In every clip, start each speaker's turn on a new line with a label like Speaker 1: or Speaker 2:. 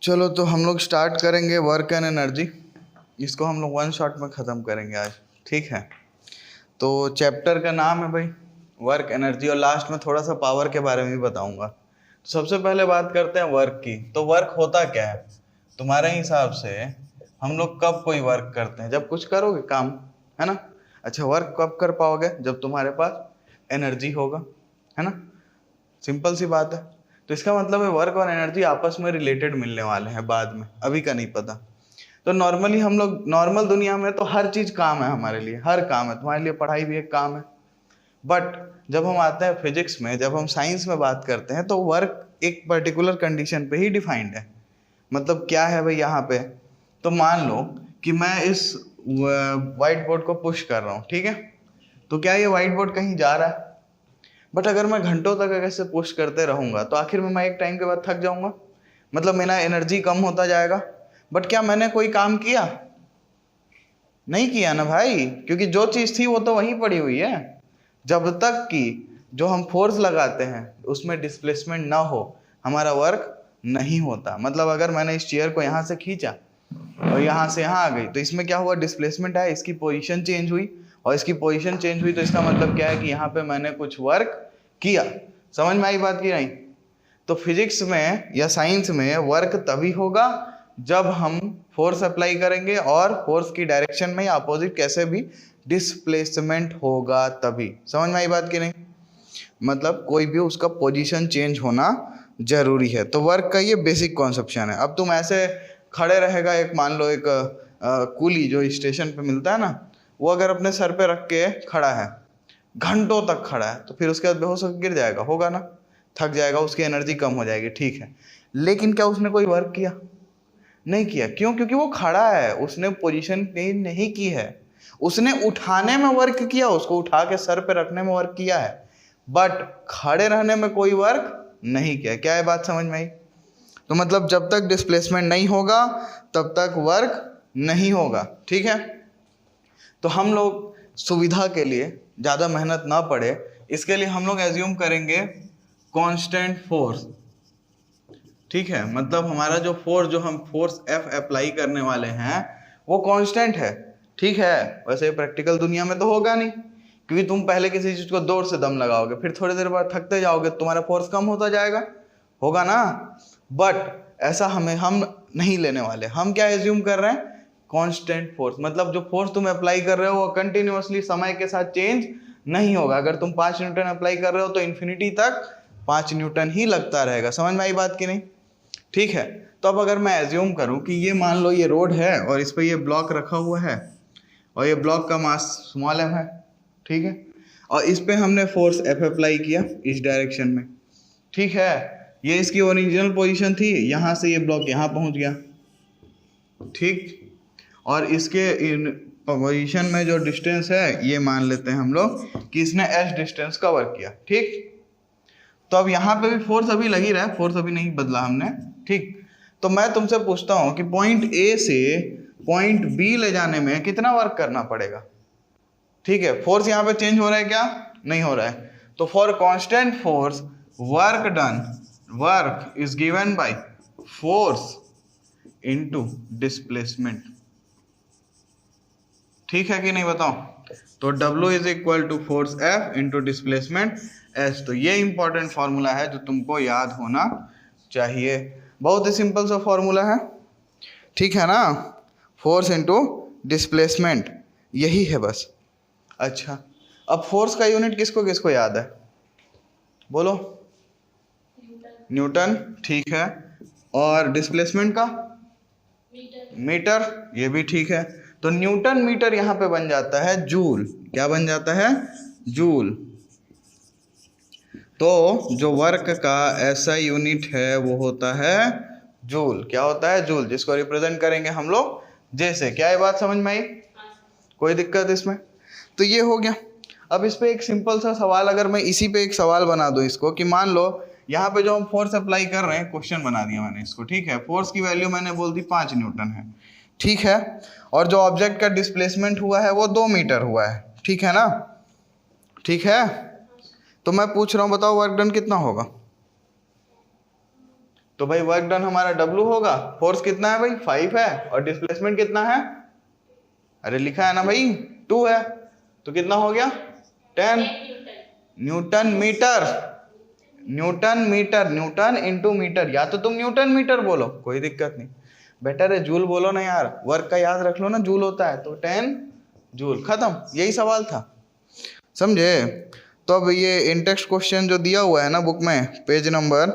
Speaker 1: चलो तो हम लोग स्टार्ट करेंगे वर्क एंड एनर्जी। इसको हम लोग वन शॉट में ख़त्म करेंगे आज, ठीक है। तो चैप्टर का नाम है भाई वर्क एनर्जी, और लास्ट में थोड़ा सा पावर के बारे में भी बताऊंगा। तो सबसे पहले बात करते हैं वर्क की। तो वर्क होता क्या है तुम्हारे हिसाब से? हम लोग कब कोई वर्क करते हैं? जब कुछ करोगे काम, है ना। अच्छा, वर्क कब कर पाओगे? जब तुम्हारे पास एनर्जी होगा, है ना। सिंपल सी बात है। तो इसका मतलब है वर्क और एनर्जी आपस में रिलेटेड मिलने वाले हैं बाद में, अभी का नहीं पता। तो नॉर्मली हम लोग नॉर्मल दुनिया में तो हर चीज काम है हमारे लिए, हर काम है। तुम्हारे लिए पढ़ाई भी एक काम है। बट जब हम आते हैं फिजिक्स में, जब हम साइंस में बात करते हैं, तो वर्क एक पर्टिकुलर कंडीशन पे ही डिफाइंड है। मतलब क्या है भाई यहाँ पे? तो मान लो कि मैं इस व्हाइट बोर्ड को पुश कर रहा हूँ, ठीक है। तो क्या ये व्हाइट बोर्ड कहीं जा रहा है? बट अगर मैं घंटों तक ऐसे पुश करते रहूंगा तो आखिर में मैं एक टाइम के बाद थक जाऊंगा, मतलब मेरा एनर्जी कम होता जाएगा। बट क्या मैंने कोई काम किया? नहीं किया ना भाई, क्योंकि जो चीज थी वो तो वहीं पड़ी हुई है। जब तक कि जो हम फोर्स लगाते हैं उसमें डिस्प्लेसमेंट ना हो, हमारा वर्क नहीं होता। मतलब अगर मैंने इस चेयर को यहाँ से खींचा और यहाँ से यहाँ आ गई, तो इसमें क्या हुआ? डिस्प्लेसमेंट है, इसकी पोजीशन चेंज हुई, और इसकी पोजीशन चेंज हुई तो इसका मतलब क्या है कि यहाँ पे मैंने कुछ वर्क किया। समझ में आई बात की नहीं? तो फिजिक्स में या साइंस में वर्क तभी होगा जब हम फोर्स अप्लाई करेंगे, और फोर्स की डायरेक्शन में या अपोजिट कैसे भी डिस्प्लेसमेंट होगा तभी। समझ में आई बात की नहीं? मतलब कोई भी उसका पोजीशन चेंज होना जरूरी है। तो वर्क का ये बेसिक कॉन्सेप्शन है। अब तुम ऐसे खड़े रहेगा, एक मान लो एक कूली जो स्टेशन पे मिलता है ना, वो अगर अपने सर पे रख के खड़ा है, घंटों तक खड़ा है, तो फिर उसके बाद बेहोश होकर गिर जाएगा, होगा ना, थक जाएगा, उसकी एनर्जी कम हो जाएगी, ठीक है। लेकिन क्या उसने कोई वर्क किया? नहीं किया। क्यों? क्योंकि वो खड़ा है, उसने पोजीशन चेंज नहीं की है। उसने उठाने में वर्क किया, उसको उठा के सर पे रखने में वर्क किया है, बट खड़े रहने में कोई वर्क नहीं किया। क्या है बात समझ में आई? तो मतलब जब तक डिस्प्लेसमेंट नहीं होगा तब तक वर्क नहीं होगा, ठीक है। तो हम लोग सुविधा के लिए ज़्यादा मेहनत ना पड़े, इसके लिए हम लोग एज्यूम करेंगे कांस्टेंट फोर्स, ठीक है। मतलब हमारा जो फोर्स, जो हम फोर्स F अप्लाई करने वाले हैं वो कांस्टेंट है, ठीक है। वैसे प्रैक्टिकल दुनिया में तो होगा नहीं, क्योंकि तुम पहले किसी चीज़ को जोर से दम लगाओगे, फिर थोड़ी देर बाद थकते जाओगे, तुम्हारा फोर्स कम होता जाएगा, होगा ना। बट ऐसा हम नहीं लेने वाले। हम क्या एज्यूम कर रहे हैं? Constant force. मतलब जो फोर्स तुम अप्लाई कर रहे हो वो कंटिन्यूअसली समय के साथ चेंज नहीं होगा। अगर तुम 5 न्यूटन अप्लाई कर रहे हो तो इन्फिनिटी तक 5 न्यूटन ही लगता रहेगा। समझ में आई बात की नहीं? ठीक है। तो अब अगर मैं एज्यूम करूं कि ये मान लो ये रोड है और इस पर ये ब्लॉक रखा हुआ है, और ये ब्लॉक का मास स्मॉल m है, ठीक है, और इस पे हमने फोर्स F अप्लाई किया इस डायरेक्शन में, ठीक है। ये इसकी ओरिजिनल पोजीशन थी, यहाँ से ये ब्लॉक यहाँ पहुँच गया, ठीक। और इसके इन पोजीशन में जो डिस्टेंस है ये मान लेते हैं हम लोग कि इसने s डिस्टेंस कवर किया, ठीक। तो अब यहाँ पे भी फोर्स अभी लगी रहा है, फोर्स अभी नहीं बदला हमने, ठीक। तो मैं तुमसे पूछता हूँ कि पॉइंट A से पॉइंट B ले जाने में कितना वर्क करना पड़ेगा? ठीक है, फोर्स यहाँ पे चेंज हो रहा है क्या? नहीं हो रहा है। तो for constant force work done, work is given by force into displacement, ठीक है कि नहीं बताओ? तो W is equal to force F into displacement S। तो ये इंपॉर्टेंट फॉर्मूला है जो तुमको याद होना चाहिए। बहुत ही सिंपल सा फॉर्मूला है, ठीक है ना। फोर्स इंटू डिस्प्लेसमेंट, यही है बस। अच्छा, अब फोर्स का यूनिट किसको किसको याद है? बोलो। न्यूटन, ठीक है। और डिस्प्लेसमेंट का? मीटर, ये भी ठीक है। तो न्यूटन मीटर यहाँ पे बन जाता है जूल। क्या बन जाता है? जूल। तो जो वर्क का ऐसा यूनिट है वो होता है जूल। क्या होता है? जूल, जिसको रिप्रेजेंट करेंगे हम लोग जैसे। क्या ये बात समझ में आई? कोई दिक्कत इसमें? तो ये हो गया। अब इस पे एक सिंपल सा सवाल, अगर मैं इसी पे एक सवाल बना दूं इसको, कि मान लो यहाँ पे जो हम फोर्स अप्लाई कर रहे हैं, क्वेश्चन बना दिया मैंने इसको, ठीक है। फोर्स की वैल्यू मैंने बोल दी 5 न्यूटन है, ठीक है। और जो ऑब्जेक्ट का डिस्प्लेसमेंट हुआ है वो 2 मीटर हुआ है, ठीक है ना, ठीक है। तो मैं पूछ रहा हूँ, बताओ वर्क डन कितना होगा? तो भाई वर्क डन हमारा W होगा, फोर्स कितना है भाई 5 है, और डिस्प्लेसमेंट कितना है, अरे लिखा है ना भाई 2 है, तो कितना हो गया 10 newton metre. Newton metre, newton into metre, या तो तुम न्यूटन मीटर बोलो कोई दिक्कत नहीं, बेटर है जूल बोलो ना यार, वर्क का याद रख लो ना, जूल होता है, तो 10 जूल, खत्म, यही सवाल था, समझे। तो अब ये इंटेक्स्ट क्वेश्चन जो दिया हुआ है ना बुक में, पेज नंबर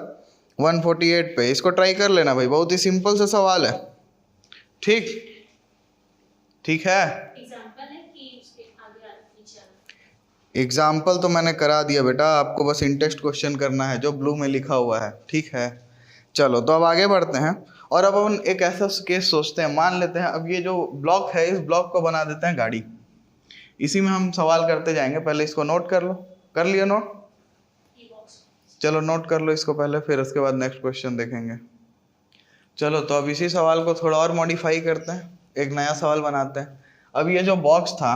Speaker 1: 148 पे, इसको ट्राई कर लेना भाई, बहुत ही सिंपल सा सवाल है, ठीक, ठीक है। एग्जाम्पल तो मैंने करा दिया बेटा, आपको बस इंटेक्स्ट क्वेश्चन करना है जो ब्लू में लिखा हुआ है, ठीक है। चलो तो अब आगे बढ़ते हैं, और अब हम एक ऐसा केस सोचते हैं, मान लेते हैं अब ये जो ब्लॉक है, इस ब्लॉक को बना देते हैं गाड़ी, इसी में हम सवाल करते जाएंगे, पहले इसको नोट कर लो, कर लिया नोट, चलो नोट कर लो इसको पहले, फिर उसके बाद नेक्स्ट क्वेश्चन देखेंगे। चलो तो अब इसी सवाल को थोड़ा और मॉडिफाई करते हैं, एक नया सवाल बनाते हैं। अब ये जो बॉक्स था,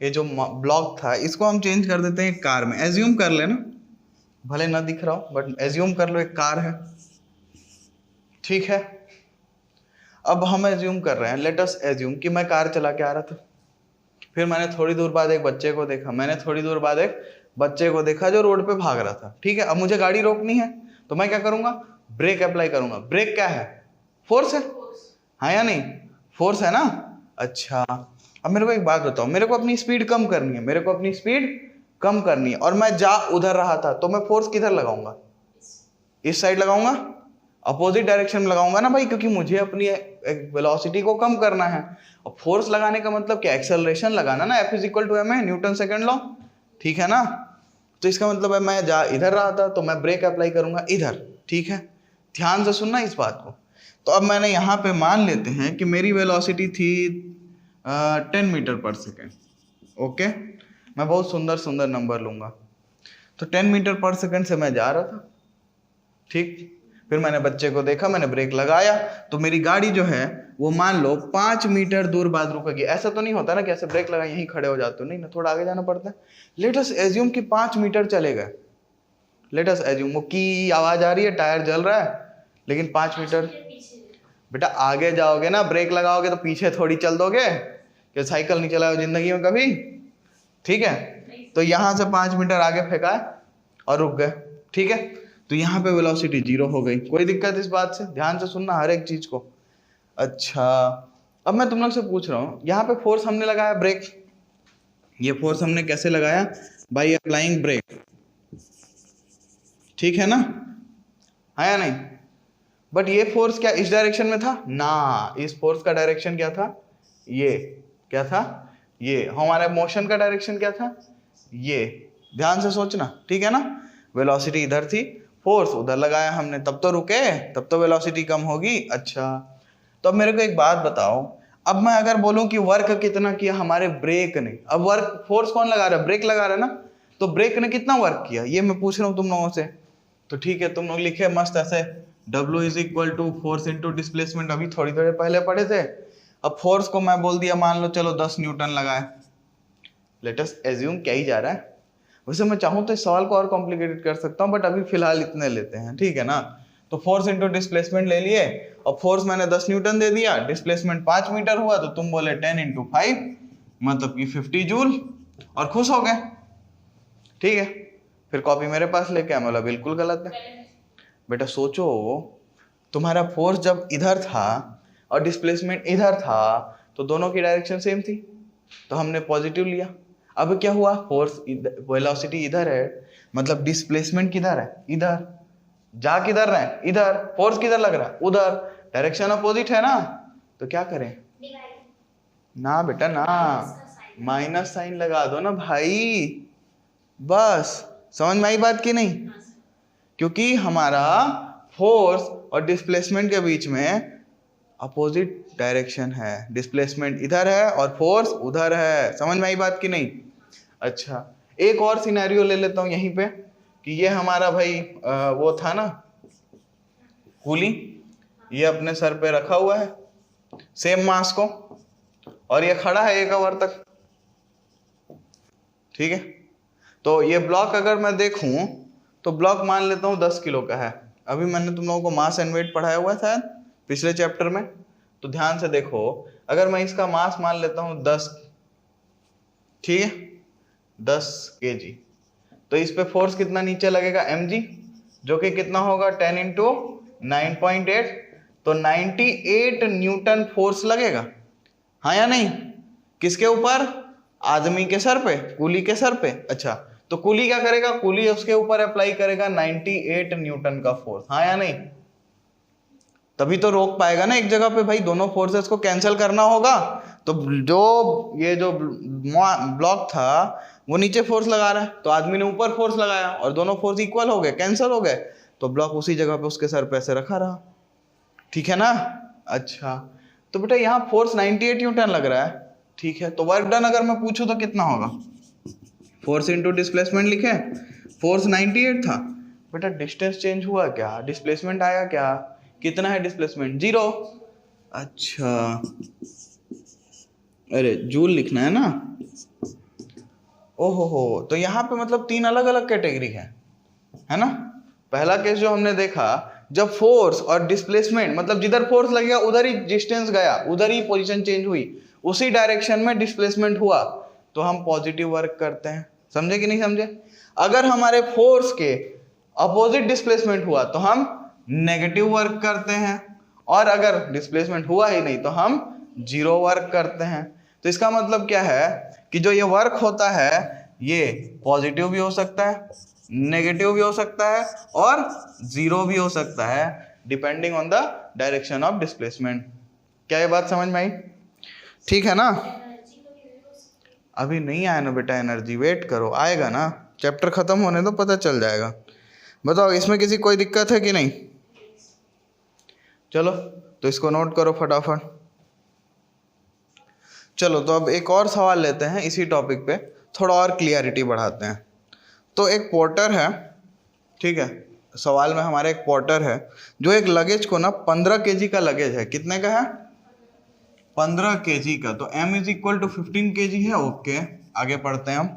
Speaker 1: ये जो ब्लॉक था, इसको हम चेंज कर देते हैं एक कार में, एज्यूम कर लेना, भले ना दिख रहा हो बट एज्यूम कर लो एक कार है, ठीक है। अब हम एज्यूम कर रहे हैं, लेट अस एज्यूम कि मैं कार चला के आ रहा था, फिर मैंने थोड़ी दूर बाद एक बच्चे को देखा, मैंने थोड़ी दूर बाद एक बच्चे को देखा जो रोड पे भाग रहा था, ठीक है। अब मुझे गाड़ी रोकनी है, तो मैं क्या करूंगा, ब्रेक अप्लाई करूंगा। ब्रेक क्या है, फोर्स है, हाँ या नहीं, फोर्स है ना। अच्छा अब मेरे को एक बात बताओ, मेरे को अपनी स्पीड कम करनी है, मेरे को अपनी स्पीड कम करनी है, और मैं जा उधर रहा था, तो मैं फोर्स किधर लगाऊंगा, इस साइड लगाऊंगा, अपोजिट डायरेक्शन में लगाऊंगा ना भाई, क्योंकि मुझे अपनी वेलोसिटी को कम करना है। और फोर्स लगाने का मतलब क्या, एक्सेलरेशन लगाना ना, F = ma, Newton second law, ठीक है ना। तो इसका मतलब है मैं जा इधर रहा था, तो मैं ब्रेक अप्लाई करूंगा इधर, ठीक है, ध्यान से सुनना इस बात को। तो अब मैंने यहाँ पे मान लेते हैं कि मेरी वेलोसिटी थी 10 मीटर पर सेकेंड, ओके, मैं बहुत सुंदर सुंदर नंबर लूंगा, तो 10 मीटर पर सेकेंड से मैं जा रहा था, ठीक। फिर मैंने बच्चे को देखा, मैंने ब्रेक लगाया, तो मेरी गाड़ी जो है वो मान लो 5 मीटर दूर बाद रुकेगी। ऐसा तो नहीं होता ना कि ऐसे ब्रेक लगा यहीं खड़े हो जाते हो, नहीं ना, थोड़ा आगे जाना पड़ता है। लेट अस एज्यूम कि 5 मीटर चले गए, लेट अस एज्यूम, वो की आवाज आ रही है, टायर जल रहा है, लेकिन 5 मीटर, बेटा आगे जाओगे ना, ब्रेक लगाओगे तो पीछे थोड़ी चल दोगे, कि साइकिल नहीं चलाओ जिंदगी में कभी, ठीक है। तो यहाँ से 5 मीटर आगे फेंका है और रुक गए, ठीक है। तो यहाँ पे वेलोसिटी 0 हो गई, कोई दिक्कत इस बात से, ध्यान से सुनना हर एक चीज को। अच्छा अब मैं तुम लोग से पूछ रहा हूँ, यहाँ पे फोर्स हमने लगाया ब्रेक, ये फोर्स हमने कैसे लगाया, बाय अप्लाइंग ब्रेक, ठीक है ना, है या नहीं। बट ये फोर्स क्या इस डायरेक्शन में था ना, इस फोर्स का डायरेक्शन क्या था, ये क्या था, ये हमारा मोशन का डायरेक्शन क्या था, ये, ध्यान से सोचना, ठीक है ना। वेलोसिटी इधर थी, फोर्स उधर लगाया हमने, तब तो रुके, तब तो वेलोसिटी कम होगी। अच्छा तो अब मेरे को एक बात बताओ, अब मैं अगर बोलूं कि वर्क कितना किया हमारे ब्रेक ने, अब वर्क फोर्स कौन लगा रहा है, ब्रेक लगा रहा है ना, तो ब्रेक ने कितना वर्क किया, ये मैं पूछ रहा हूँ तुम लोगों से। तो ठीक है, तुम लोग लिखे मस्त ऐसे, W = फोर्स इंटू डिस्प्लेसमेंट, अभी थोड़ी देर पहले पढ़े थे। अब फोर्स को मैं बोल दिया, मान लो चलो 10 न्यूटन लगाए, लेट अस एज्यूम क्या ही जा रहा है। वैसे मैं चाहूँ तो इस सवाल को और कॉम्प्लिकेटेड कर सकता हूँ, बट अभी फिलहाल इतने लेते हैं, ठीक है ना। तो फोर्स इंटू डिस्प्लेसमेंट ले लिए, और फोर्स मैंने 10 न्यूटन दे दिया, डिस्प्लेसमेंट 5 मीटर हुआ, तो तुम बोले 10 × 5 मतलब कि 50 जूल, और खुश हो गए, ठीक है। फिर कॉपी मेरे पास लेके आए, बोला बिल्कुल गलत है। बेटा सोचो, तुम्हारा फोर्स जब इधर था और डिस्प्लेसमेंट इधर था, तो दोनों की डायरेक्शन सेम थी, तो हमने पॉजिटिव लिया। अब क्या हुआ, फोर्स वेलोसिटी इधर है, मतलब डिस्प्लेसमेंट किधर है, इधर, जा किधर रहे हैं, इधर, फोर्स किधर लग रहा है, उधर, डायरेक्शन अपोजिट है ना, तो क्या करें ना बेटा ना, माइनस साइन लगा दो ना भाई, बस समझ में आई बात की नहीं। क्योंकि हमारा फोर्स और डिस्प्लेसमेंट के बीच में अपोजिट डायरेक्शन है, डिस्प्लेसमेंट इधर है और फोर्स उधर है, समझ में आई बात की नहीं। अच्छा एक और सिनेरियो ले लेता हूँ यहीं पे, कि ये हमारा भाई वो था ना कूली, ये अपने सर पे रखा हुआ है सेम मास को, और ये खड़ा है 1 आवर तक, ठीक है। तो ये ब्लॉक अगर मैं देखूं तो ब्लॉक मान लेता हूँ 10 किलो का है, अभी मैंने तुम लोगों को मास एंड वेट पढ़ाया हुआ था पिछले चैप्टर में, तो ध्यान से देखो, अगर मैं इसका मास मान लेता हूं 10, ठीक है, 10 kg, तो इस पे फोर्स कितना नीचे लगेगा mg, जो कि कितना होगा 10 इंटू 9.8, तो 98 न्यूटन फोर्स लगेगा, हाँ या नहीं? किसके ऊपर? आदमी के सर पे, कूली के सर पे। अच्छा, तो कूली क्या करेगा? कूली उसके ऊपर अप्लाई करेगा 98 न्यूटन का फोर्स, हाँ या नहीं? तभी तो रोक पाएगा ना एक जगह पे भाई, दोनों फोर्सेस को कैंसिल करना होगा। तो जो ब्लॉक था वो नीचे फोर्स लगा रहा है, तो आदमी ने ऊपर फोर्स लगाया और दोनों फोर्स इक्वल हो गए, कैंसिल हो गए, तो ब्लॉक उसी जगह पे उसके सर पे ऐसे रखा रहा, ठीक है ना? अच्छा, तो बेटा यहाँ फोर्स 98 न्यूटन लग रहा है, ठीक है, तो वर्क डन अगर मैं पूछूं तो कितना होगा? फोर्स इंटू डिस्प्लेसमेंट लिखे, फोर्स 98 था बेटा, डिस्टेंस चेंज हुआ क्या? डिस्प्लेसमेंट आया क्या? कितना है डिस्प्लेसमेंट? 0। अच्छा, अरे जूल लिखना है ना, ओहो हो, तो यहाँ पे मतलब 3 अलग अलग कैटेगरी है ना? पहला केस जो हमने देखा, जब फोर्स और डिस्प्लेसमेंट, मतलब जिधर फोर्स लगेगा उधर ही डिस्टेंस गया, उधर ही पोजीशन चेंज हुई, उसी डायरेक्शन में डिस्प्लेसमेंट हुआ, तो हम पॉजिटिव वर्क करते हैं, समझे कि नहीं समझे? अगर हमारे फोर्स के अपोजिट डिस्प्लेसमेंट हुआ तो हम नेगेटिव वर्क करते हैं, और अगर डिस्प्लेसमेंट हुआ ही नहीं तो हम 0 वर्क करते हैं। तो इसका मतलब क्या है कि जो ये वर्क होता है ये पॉजिटिव भी हो सकता है, नेगेटिव भी हो सकता है, और 0 भी हो सकता है, depending on the direction of displacement. क्या ये बात समझ में आई? ठीक है ना? अभी नहीं आया ना बेटा एनर्जी, वेट करो, आएगा ना, चैप्टर खत्म होने दो, पता चल जाएगा। बताओ इसमें किसी कोई दिक्कत है कि नहीं? चलो तो इसको नोट करो फटाफट। चलो तो अब एक और सवाल लेते हैं इसी टॉपिक पे, थोड़ा और क्लियरिटी बढ़ाते हैं। तो एक पोर्टर है, ठीक है, सवाल में हमारे एक पोर्टर है जो एक लगेज को ना 15 kg का लगेज है, कितने का है? 15 kg का, तो m is equal to 15 kg है, ओके, आगे पढ़ते हैं हम।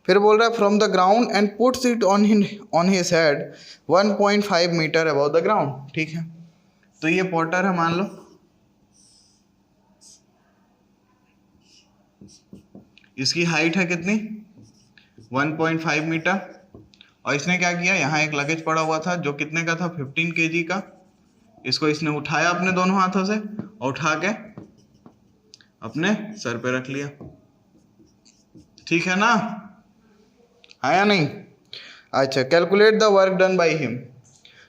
Speaker 1: फिर बोल रहा है from the ground and puts it on his head 1.5 metre above the ground, ठीक है, तो ये पोर्टर है मान लो, इसकी हाइट है कितनी? 1.5 मीटर, और इसने क्या किया, यहाँ एक लगेज पड़ा हुआ था जो कितने का था? 15 kg का, इसको इसने उठाया अपने दोनों हाथों से और उठा के अपने सर पे रख लिया, ठीक है ना, है या नहीं? अच्छा, calculate the work done by him,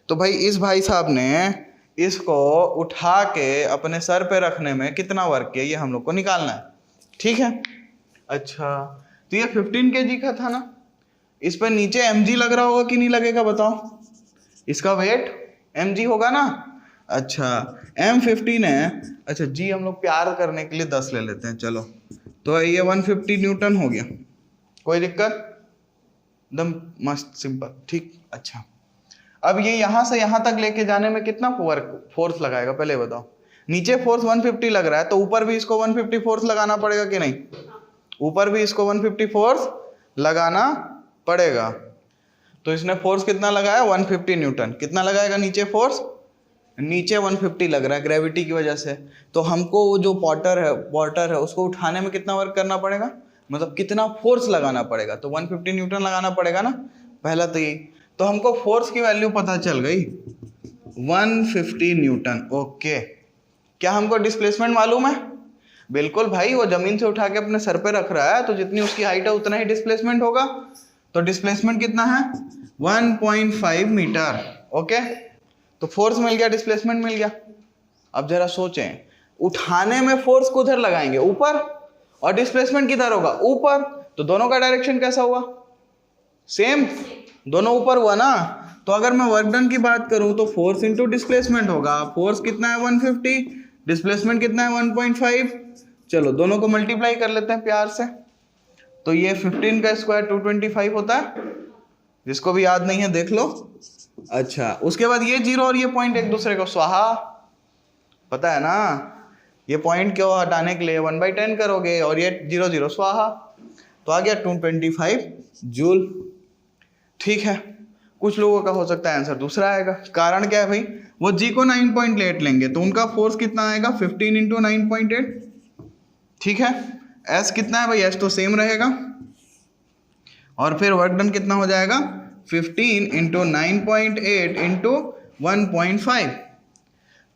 Speaker 1: तो भाई इस भाई साहब ने इसको उठा के अपने सर पे रखने में कितना वर्क किया, ये हम लोग को निकालना है, ठीक है। अच्छा, तो ये 15 kg का था ना, इस पर नीचे mg लग रहा होगा कि नहीं लगेगा बताओ? इसका वेट mg होगा ना। अच्छा, m 15 है, अच्छा g हम लोग प्यार करने के लिए 10 ले लेते हैं, चलो, तो ये 150 न्यूटन हो गया, कोई दिक्कत? एकदम मस्त सिंपल, ठीक। अच्छा, अब ये यहाँ से यहाँ तक लेके जाने में कितना फोर्स लगाएगा पहले बताओ? नीचे फोर्स 150 लग रहा है, तो ऊपर भी इसको 150 फोर्स लगाना पड़ेगा कि नहीं? ऊपर भी इसको 150 फोर्स लगाना पड़ेगा, तो इसने फोर्स कितना लगाया? 150 न्यूटन। कितना लगाएगा नीचे फोर्स? नीचे 150 लग रहा है ग्रेविटी की वजह से, तो हमको वो जो पोर्टर है उसको उठाने में कितना वर्क करना पड़ेगा, मतलब कितना फोर्स लगाना पड़ेगा? तो 150 न्यूटन लगाना पड़ेगा ना, पहला तो यही। तो हमको फोर्स की वैल्यू पता चल गई 150 न्यूटन, ओके। क्या हमको डिस्प्लेसमेंट मालूम है? बिल्कुल भाई, वो जमीन से उठा के अपने सर पे रख रहा है, तो जितनी उसकी हाइट है उतना ही डिस्प्लेसमेंट होगा, तो डिस्प्लेसमेंट कितना है? 1.5 मीटर, ओके। तो फोर्स मिल गया, डिस्प्लेसमेंट मिल गया। अब जरा सोचें, उठाने में फोर्स को उधर लगाएंगे ऊपर, और डिस्प्लेसमेंट किधर होगा? ऊपर, तो दोनों का डायरेक्शन कैसा हुआ? सेम, दोनों ऊपर हुआ ना। तो अगर मैं वर्क डन की बात करूं तो फोर्स इंटू डिस्प्लेसमेंट होगा। फोर्स कितना है? 150, डिस्प्लेसमेंट कितना है? 1.5। चलो दोनों को मल्टीप्लाई कर लेते हैं प्यार से, तो ये 15 का स्क्वायर 225 होता है, जिसको भी याद नहीं है देख लो। अच्छा, उसके बाद ये 0 और ये पॉइंट एक दूसरे को स्वाहा, पता है ना, ये पॉइंट को हटाने के लिए 1/10 करोगे, और ये 0 0 स्वाहा, तो आ गया 225 जूल, ठीक है। कुछ लोगों का हो सकता है आंसर दूसरा आएगा। कारण क्या है भाई, वो जी को 9.8 लेंगे तो उनका फोर्स कितना आएगा 15 इंटू 9.8, ठीक है। एस कितना है भाई, एस तो सेम रहेगा, और फिर वर्क डन कितना हो जाएगा 15 इंटू 9.8 इंटू 1.5।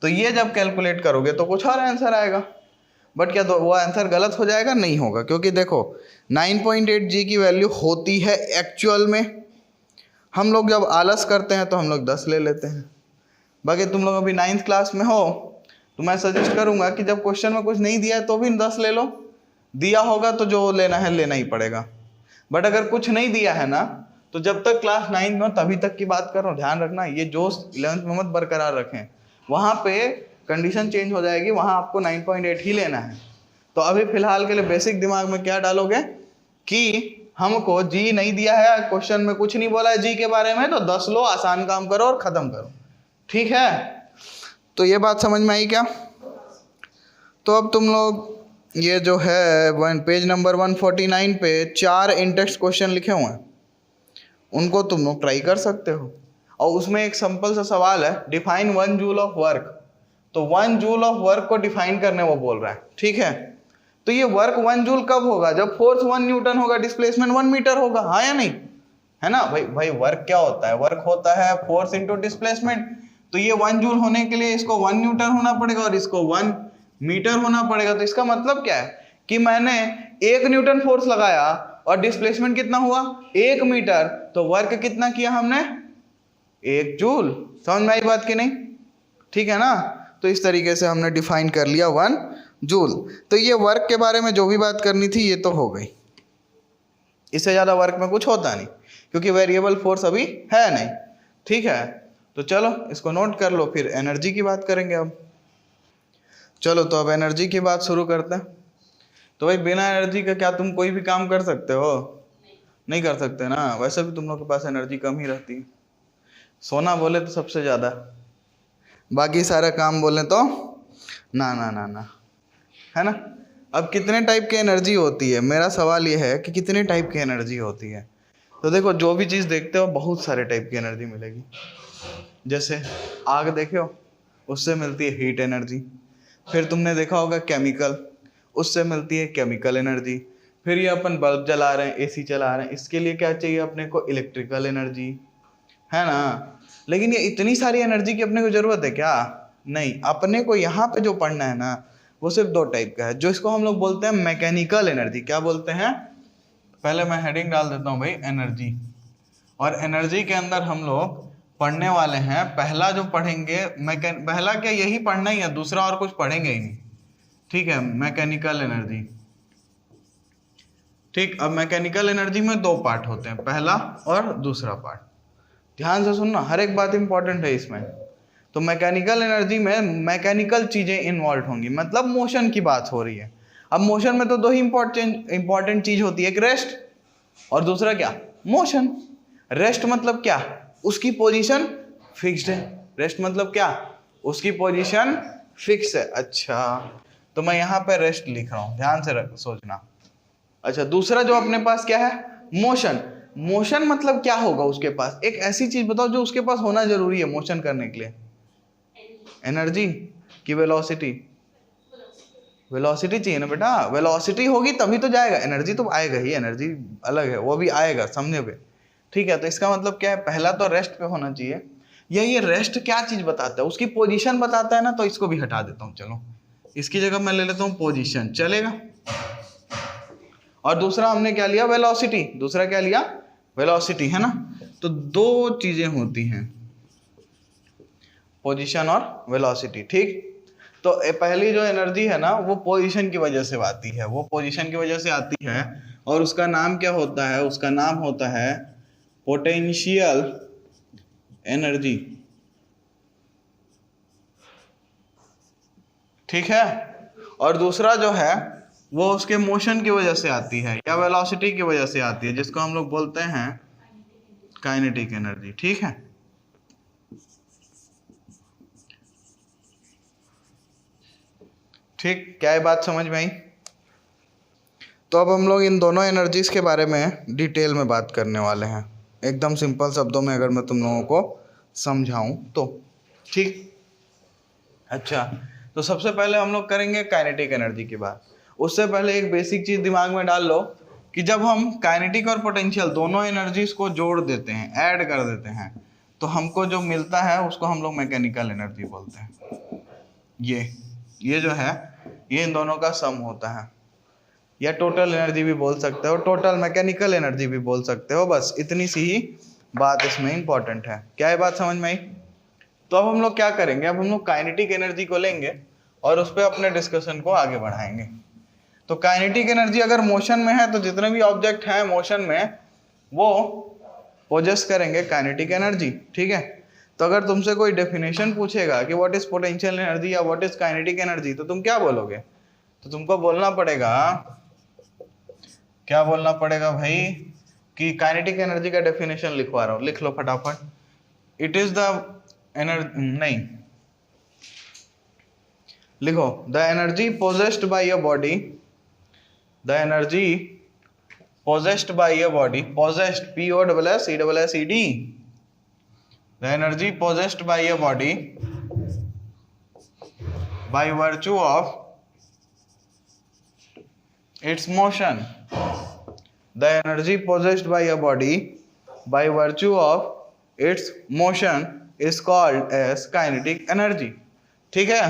Speaker 1: तो ये जब कैलकुलेट करोगे तो कुछ और आंसर आएगा, बट क्या तो वो आंसर गलत हो जाएगा? नहीं होगा, क्योंकि देखो 9.8 जी की वैल्यू होती है एक्चुअल में। हम लोग जब आलस करते हैं तो हम लोग 10 ले लेते हैं। बाकी तुम लोग अभी 9th क्लास में हो तो मैं सजेस्ट करूंगा कि जब क्वेश्चन में कुछ नहीं दिया है तो भी 10 ले लो, दिया होगा तो जो लेना है लेना ही पड़ेगा। बट अगर कुछ नहीं दिया है ना तो जब तक क्लास 9 में तभी तक की बात कर रहा हूँ, ध्यान रखना ये जोश 11th में मत बरकरार रखें, वहाँ पे कंडीशन चेंज हो जाएगी, वहाँ आपको 9.8 ही लेना है। तो अभी फिलहाल के लिए बेसिक दिमाग में क्या डालोगे कि हमको जी नहीं दिया है, क्वेश्चन में कुछ नहीं बोला है जी के बारे में, तो 10 लो, आसान काम करो और ख़त्म करो, ठीक है। तो ये बात समझ में आई क्या? तो अब तुम लोग ये जो है पेज नंबर 149 पे 4 इंटेक्स्ट क्वेश्चन लिखे हुए हैं, उनको तुम लोग ट्राई कर सकते हो। और उसमें एक सिंपल सा सवाल है, डिफाइन 1 जूल ऑफ वर्क। तो 1 जूल ऑफ वर्क को डिफाइन करने वो बोल रहा है, ठीक है। तो ये वर्क 1 जूल कब होगा? जब फोर्स 1 न्यूटन होगा, डिस्प्लेसमेंट 1 मीटर होगा, हाँ या नहीं? है ना भाई वर्क क्या होता है? वर्क होता है फोर्स इंटू डिस्प्लेसमेंट। तो ये 1 जूल होने के लिए इसको 1 न्यूटन होना पड़ेगा और इसको 1 मीटर होना पड़ेगा। तो इसका मतलब क्या है कि मैंने 1 न्यूटन फोर्स लगाया और डिस्प्लेसमेंट कितना हुआ 1 मीटर, तो वर्क कितना किया हमने 1 जूल। समझ में आई बात की नहीं? ठीक है ना। तो इस तरीके से हमने डिफाइन कर लिया 1 जूल। तो ये वर्क के बारे में जो भी बात करनी थी ये तो हो गई, इससे ज़्यादा वर्क में कुछ होता नहीं क्योंकि वेरिएबल फोर्स अभी है नहीं, ठीक है। तो चलो इसको नोट कर लो, फिर एनर्जी की बात करेंगे अब। चलो तो अब एनर्जी की बात शुरू करते हैं। तो भाई बिना एनर्जी का क्या तुम कोई भी काम कर सकते हो? नहीं कर सकते ना। वैसे भी तुम लोग के पास एनर्जी कम ही रहती है, सोना बोले तो सबसे ज़्यादा, बाकी सारा काम बोले तो ना ना ना ना, है ना। अब कितने टाइप की एनर्जी होती है, मेरा सवाल ये है कि कितने टाइप की एनर्जी होती है। तो देखो जो भी चीज़ देखते हो बहुत सारे टाइप की एनर्जी मिलेगी। जैसे आग देखे हो, उससे मिलती है हीट एनर्जी। फिर तुमने देखा होगा केमिकल, उससे मिलती है केमिकल एनर्जी। फिर ये अपन बल्ब जला रहे हैं, एसी चला रहे हैं, इसके लिए क्या चाहिए अपने को? इलेक्ट्रिकल एनर्जी, है ना। लेकिन ये इतनी सारी एनर्जी की अपने को ज़रूरत है क्या? नहीं। अपने को यहाँ पे जो पढ़ना है ना वो सिर्फ 2 टाइप का है, जो इसको हम लोग बोलते हैं मैकेनिकल एनर्जी। क्या बोलते हैं? पहले मैं हेडिंग डाल देता हूँ भाई, एनर्जी। और एनर्जी के अंदर हम लोग पढ़ने वाले हैं, पहला जो पढ़ेंगे पहला क्या यही पढ़ना ही है, दूसरा और कुछ पढ़ेंगे ही नहीं, ठीक है। मैकेनिकल एनर्जी, ठीक। अब मैकेनिकल एनर्जी में 2 पार्ट होते हैं, पहला और दूसरा पार्ट। ध्यान से सुनना, हर एक बात इंपॉर्टेंट है इसमें। तो मैकेनिकल एनर्जी में मैकेनिकल चीज़ें इन्वॉल्व होंगी, मतलब मोशन की बात हो रही है। अब मोशन में तो 2 ही इंपॉर्टेंट चीज़ होती है, एक रेस्ट और दूसरा क्या? मोशन। रेस्ट मतलब क्या? उसकी पोजीशन फिक्स्ड है। रेस्ट मतलब क्या? उसकी पोजीशन फिक्स है। अच्छा, तो मैं यहाँ पे रेस्ट लिख रहा हूँ, ध्यान से सोचना। अच्छा, दूसरा जो अपने पास क्या है? मोशन। मोशन मतलब क्या होगा उसके पास? एक ऐसी चीज बताओ जो उसके पास होना जरूरी है मोशन करने के लिए। एनर्जी की वेलोसिटी? वेलोसिटी चाहिए ना बेटा, वेलोसिटी होगी तभी तो जाएगा, एनर्जी तो आएगा ही, एनर्जी अलग है, वो भी आएगा समझे पे, ठीक है। तो इसका मतलब क्या है? पहला तो रेस्ट पे होना चाहिए। ये रेस्ट क्या चीज बताता है? उसकी पोजीशन बताता है ना, तो इसको भी हटा देता हूँ। चलो इसकी जगह मैं ले लेता हूँ पोजीशन, चलेगा। और दूसरा हमने क्या लिया? वेलोसिटी। दूसरा क्या लिया? वेलोसिटी, है ना। तो 2 चीजें होती हैं, पोजीशन और वेलोसिटी, ठीक। तो पहली जो एनर्जी है ना वो पोजीशन की वजह से आती है, वो पोजीशन की वजह से आती है, और उसका नाम क्या होता है? उसका नाम होता है पोटेंशियल एनर्जी, ठीक है। और दूसरा जो है वो उसके मोशन की वजह से आती है या वेलोसिटी की वजह से आती है, जिसको हम लोग बोलते हैं काइनेटिक एनर्जी, ठीक है। ठीक, क्या ये बात समझ में आई? तो अब हम लोग इन दोनों एनर्जीज के बारे में डिटेल में बात करने वाले हैं। एकदम सिंपल शब्दों में अगर मैं तुम लोगों को समझाऊं तो। ठीक, अच्छा, तो सबसे पहले हम लोग करेंगे काइनेटिक एनर्जी की बात। उससे पहले एक बेसिक चीज दिमाग में डाल लो कि जब हम काइनेटिक और पोटेंशियल दोनों एनर्जीज को जोड़ देते हैं, ऐड कर देते हैं, तो हमको जो मिलता है उसको हम लोग मैकेनिकल एनर्जी बोलते हैं। ये जो है ये इन दोनों का सम होता है, या टोटल एनर्जी भी बोल सकते हो, टोटल मैकेनिकल एनर्जी भी बोल सकते हो। बस इतनी सी ही बात इसमें इंपॉर्टेंट है। क्या ये बात समझ में आई? तो अब हम लोग क्या करेंगे, अब हम लोग काइनेटिक एनर्जी को लेंगे और उस पर अपने डिस्कशन को आगे बढ़ाएंगे। तो काइनेटिक एनर्जी अगर मोशन में है तो जितने भी ऑब्जेक्ट हैं मोशन में वो पोजेस करेंगे काइनेटिक एनर्जी। ठीक है, तो अगर तुमसे कोई डेफिनेशन पूछेगा कि व्हाट इज पोटेंशियल एनर्जी या व्हाट इज काइनेटिक एनर्जी, तो तुम क्या बोलोगे? तो तुमको बोलना पड़ेगा, क्या बोलना पड़ेगा भाई, कि काइनेटिक एनर्जी का डेफिनेशन लिखवा रहा हूं, लिख लो फटाफट। इट इज द एनर्जी, नहीं लिखो, the energy possessed bye a body, the energy possessed by a body, possessed, P-O-S-S-E-S-S-E-D, the energy possessed by a body by virtue of its motion, the energy possessed by a body by virtue of its motion is called as kinetic energy। ठीक है,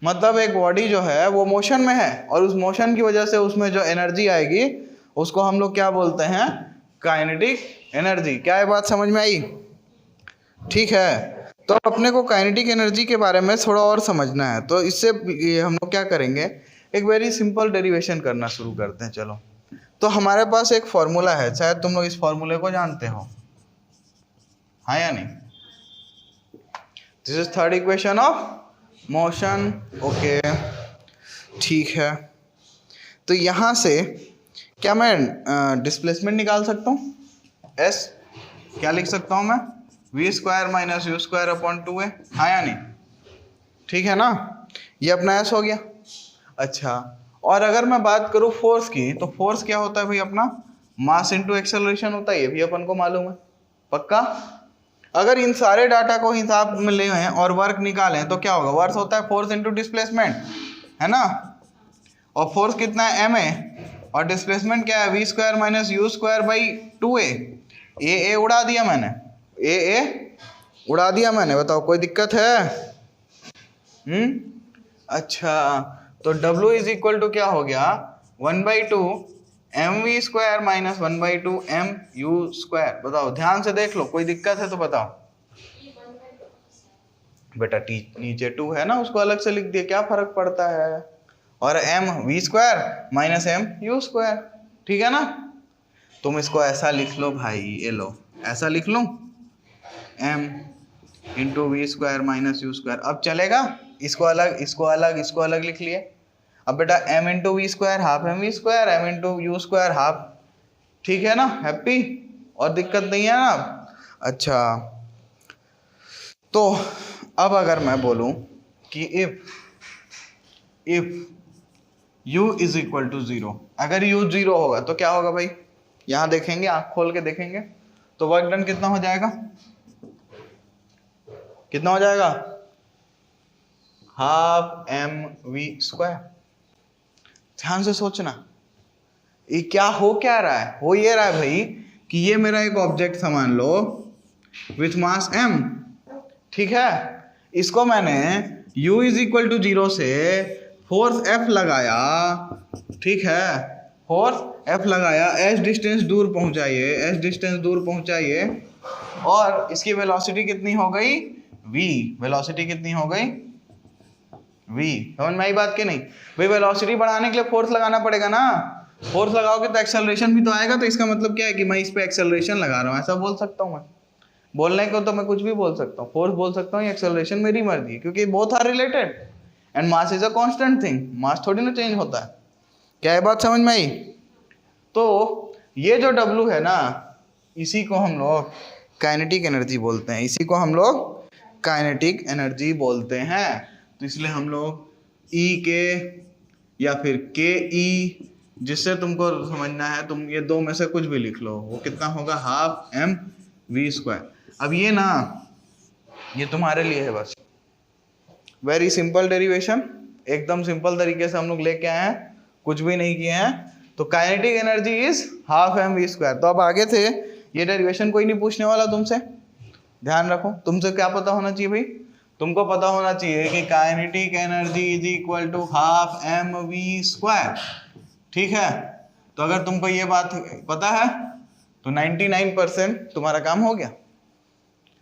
Speaker 1: मतलब एक body जो है वो motion में है और उस मोशन की वजह से उसमें जो एनर्जी आएगी उसको हम लोग क्या बोलते हैं, काइनेटिक एनर्जी। क्या ये बात समझ में आई? ठीक है, तो अपने को काइनेटिक एनर्जी के बारे में थोड़ा और समझना है, तो इससे हम लोग क्या करेंगे, एक वेरी सिंपल डेरिवेशन करना शुरू करते हैं। चलो, तो हमारे पास एक फॉर्मूला है, शायद तुम लोग इस फॉर्मूले को जानते हो, हाँ या नहीं? This is third equation of motion. Okay, ठीक है, तो यहाँ से क्या मैं डिस्प्लेसमेंट निकाल सकता हूँ? एस क्या लिख सकता हूँ मैं, v square minus u square upon 2a, हाँ या नहीं? ठीक है ना, ये अपना एस हो गया। अच्छा, और अगर मैं बात करूँ फोर्स की, तो फोर्स क्या होता है भाई अपना, मास इनटू एक्सेलरेशन होता है, ये भी अपन को मालूम है पक्का। अगर इन सारे डाटा को हिसाब में ले हैं और वर्क निकालें तो क्या होगा, वर्क होता है फोर्स इनटू डिस्प्लेसमेंट, है ना, और फोर्स कितना है, एम है, और डिस्प्लेसमेंट क्या है, v square minus u square by 2a। ए उड़ा दिया मैंने, ए उड़ा दिया मैंने, बताओ कोई दिक्कत है? अच्छा, तो W इज इक्वल टू क्या हो गया, 1/2 mv square minus 1/2 mu square. बताओ, ध्यान से देख लो, कोई दिक्कत है तो बताओ। बेटा नीचे 2 है ना, उसको अलग से लिख दिया, क्या फर्क पड़ता है, और m v square minus m u square, ठीक है ना। तुम इसको ऐसा लिख लो भाई, ये लो ऐसा लिख लो, m into v square minus u square. अब चलेगा, इसको अलग इसको अलग इसको अलग लिख लिए। अब बेटा m into v square half m v square, m into u square half, ठीक है ना, हैप्पी, और दिक्कत नहीं है ना। अच्छा, तो अब अगर मैं बोलूं कि if u is equal to 0, अगर u 0 होगा तो क्या होगा भाई, यहां देखेंगे, आंख खोल के देखेंगे, तो वर्क डन कितना हो जाएगा, कितना हो जाएगा, हाफ एम वी स्क्वायर। ध्यान से सोचना, ये क्या हो, क्या रहा है, हो ये रहा है भाई कि ये मेरा एक ऑब्जेक्ट समझ लो विथ मास m, ठीक है, इसको मैंने u इज इक्वल टू 0 से फोर्स F लगाया, ठीक है, फोर्स F लगाया, h डिस्टेंस दूर पहुंचाइए, और इसकी वेलोसिटी कितनी हो गई, v, वेलोसिटी कितनी हो गई, v। समझ में आई बात कि नहीं भाई, वेलोसिटी बढ़ाने के लिए फोर्स लगाना पड़ेगा ना, फोर्स लगाओगे तो एक्सेलरेशन भी तो आएगा, तो इसका मतलब क्या है कि मैं इस पे एक्सेलरेशन लगा रहा हूँ, ऐसा बोल सकता हूँ मैं। बोलने को तो मैं कुछ भी बोल सकता हूँ, फोर्स बोल सकता हूँ, एक्सेलरेशन मेरी मर्जी है, क्योंकि both are related and mass is a constant thing, mass थोड़ी ना चेंज होता है। क्या ये बात समझ में आई? तो ये जो W है ना, इसी को हम लोग काइनेटिक एनर्जी बोलते हैं, इसी को हम लोग काइनेटिक एनर्जी बोलते हैं। तो इसलिए हम लोग E के या फिर KE, जिससे तुमको समझना है, तुम ये दो में से कुछ भी लिख लो, वो कितना होगा, हाफ m वी स्क्वायर। अब ये ना, ये तुम्हारे लिए है बस, वेरी सिंपल डेरिवेशन, एकदम सिंपल तरीके से हम लोग लेके आए हैं, कुछ भी नहीं किए हैं। तो kinetic energy is half m v square. तो अब आगे से ये डेरिवेशन कोई नहीं पूछने वाला तुमसे, ध्यान रखो। तुमसे क्या पता होना चाहिए भाई, तुमको पता होना चाहिए कि kinetic energy is equal to half m v square, ठीक है। तो अगर तुमको ये बात पता है तो 99% तुम्हारा काम हो गया।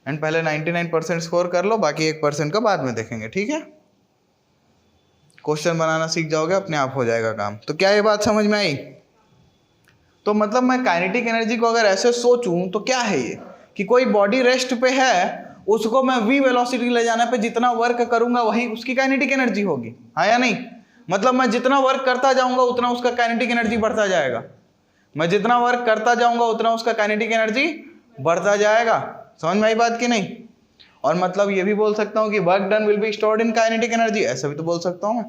Speaker 1: एंड पहले 99% स्कोर कर लो, बाकी 1% का बाद में देखेंगे, ठीक है। क्वेश्चन बनाना सीख जाओगे, अपने आप हो जाएगा काम। तो क्या ये बात समझ में आई? तो मतलब मैं काइनेटिक एनर्जी को अगर ऐसे सोचूं तो क्या है ये, कि कोई बॉडी रेस्ट पे है, उसको मैं v वेलोसिटी ले जाने पे जितना वर्क करूंगा वही उसकी काइनेटिक एनर्जी होगी, हाँ या नहीं? मतलब मैं जितना वर्क करता जाऊंगा उतना उसका काइनेटिक एनर्जी बढ़ता जाएगा, मैं जितना वर्क करता जाऊंगा उतना उसका काइनेटिक एनर्जी बढ़ता जाएगा। समझ में आई बात कि नहीं? और मतलब ये भी बोल सकता हूँ कि work done will be stored in kinetic energy, ऐसा भी तो बोल सकता हूँ मैं।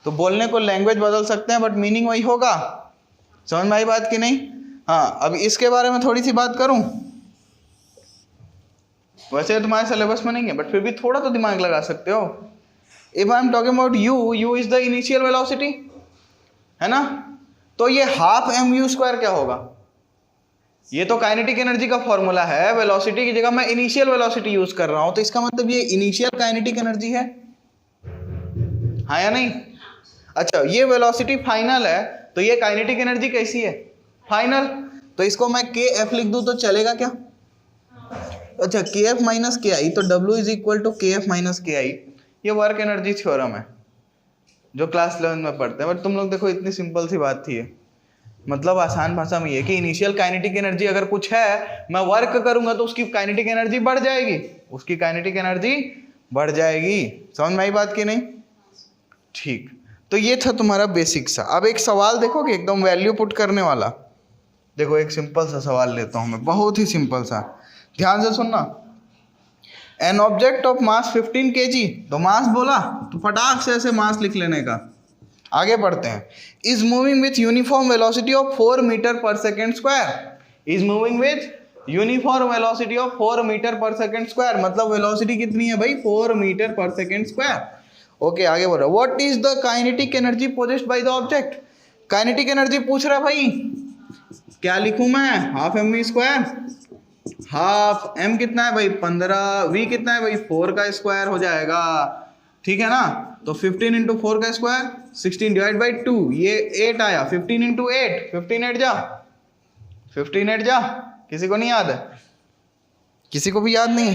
Speaker 1: तो बोलने को लैंग्वेज बदल सकते हैं बट मीनिंग वही होगा। समझ में आई बात कि नहीं? हाँ, अब इसके बारे में थोड़ी सी बात करूं। वैसे तुम्हारे सिलेबस में नहीं है बट फिर भी थोड़ा तो दिमाग लगा सकते हो। If I am talking about you, you is the initial velocity, है ना? तो ये हाफ एम यू स्क्वायर क्या होगा? ये तो काइनेटिक एनर्जी का फॉर्मूला है, वेलोसिटी की जगह मैं इनिशियल वेलोसिटी यूज कर रहा हूं, तो इसका मतलब ये इनिशियल काइनेटिक एनर्जी है, हाँ या नहीं? अच्छा, ये वेलोसिटी फाइनल है, तो ये काइनेटिक एनर्जी कैसी है? फाइनल। तो इसको मैं के एफ लिख दूं तो चलेगा क्या? अच्छा, के एफ माइनस के आई, तो डब्ल्यू इज इक्वल टू के एफ माइनस के आई। ये वर्क एनर्जी थ्योरम है जो क्लास 11 में पढ़ते हैं, बट तुम लोग देखो इतनी सिंपल सी बात थी ये। मतलब आसान भाषा में ये कि इनिशियल काइनेटिक एनर्जी अगर कुछ है, मैं वर्क करूंगा तो उसकी काइनेटिक एनर्जी बढ़ जाएगी, उसकी काइनेटिक एनर्जी बढ़ जाएगी। समझ में आई बात की नहीं? ठीक, तो ये था तुम्हारा बेसिक सा। अब एक सवाल देखोगे एकदम वैल्यू पुट करने वाला। देखो एक सिंपल सा सवाल लेता हूं मैं, बहुत ही सिंपल सा, ध्यान से सुनना। An object of mass 15 kg, तो मास बोला तो फटाक से ऐसे मास लिख लेने का। आगे बढ़ते हैं। Is moving with uniform velocity of 4 metre per second square. Is moving with uniform velocity of 4 metre per second square, मतलब वेलोसिटी कितनी है भाई? 4 metre per second square. Okay, आगे बढ़ रहा है। What is the kinetic energy possessed by the object. Kinetic energy पूछ रहा है भाई, क्या लिखूं मैं? Half m v square. Half m कितना है भाई? 15, वी कितना है भाई? 4 का स्क्वायर हो जाएगा, ठीक है ना? तो 15 इंटू 4 का स्क्वायर 16 डिवाइड बाई 2, ये 8 आया। 15 इंटू 8, 15 8 जा, 15 8 जा। किसी को नहीं याद है? किसी को भी याद नहीं है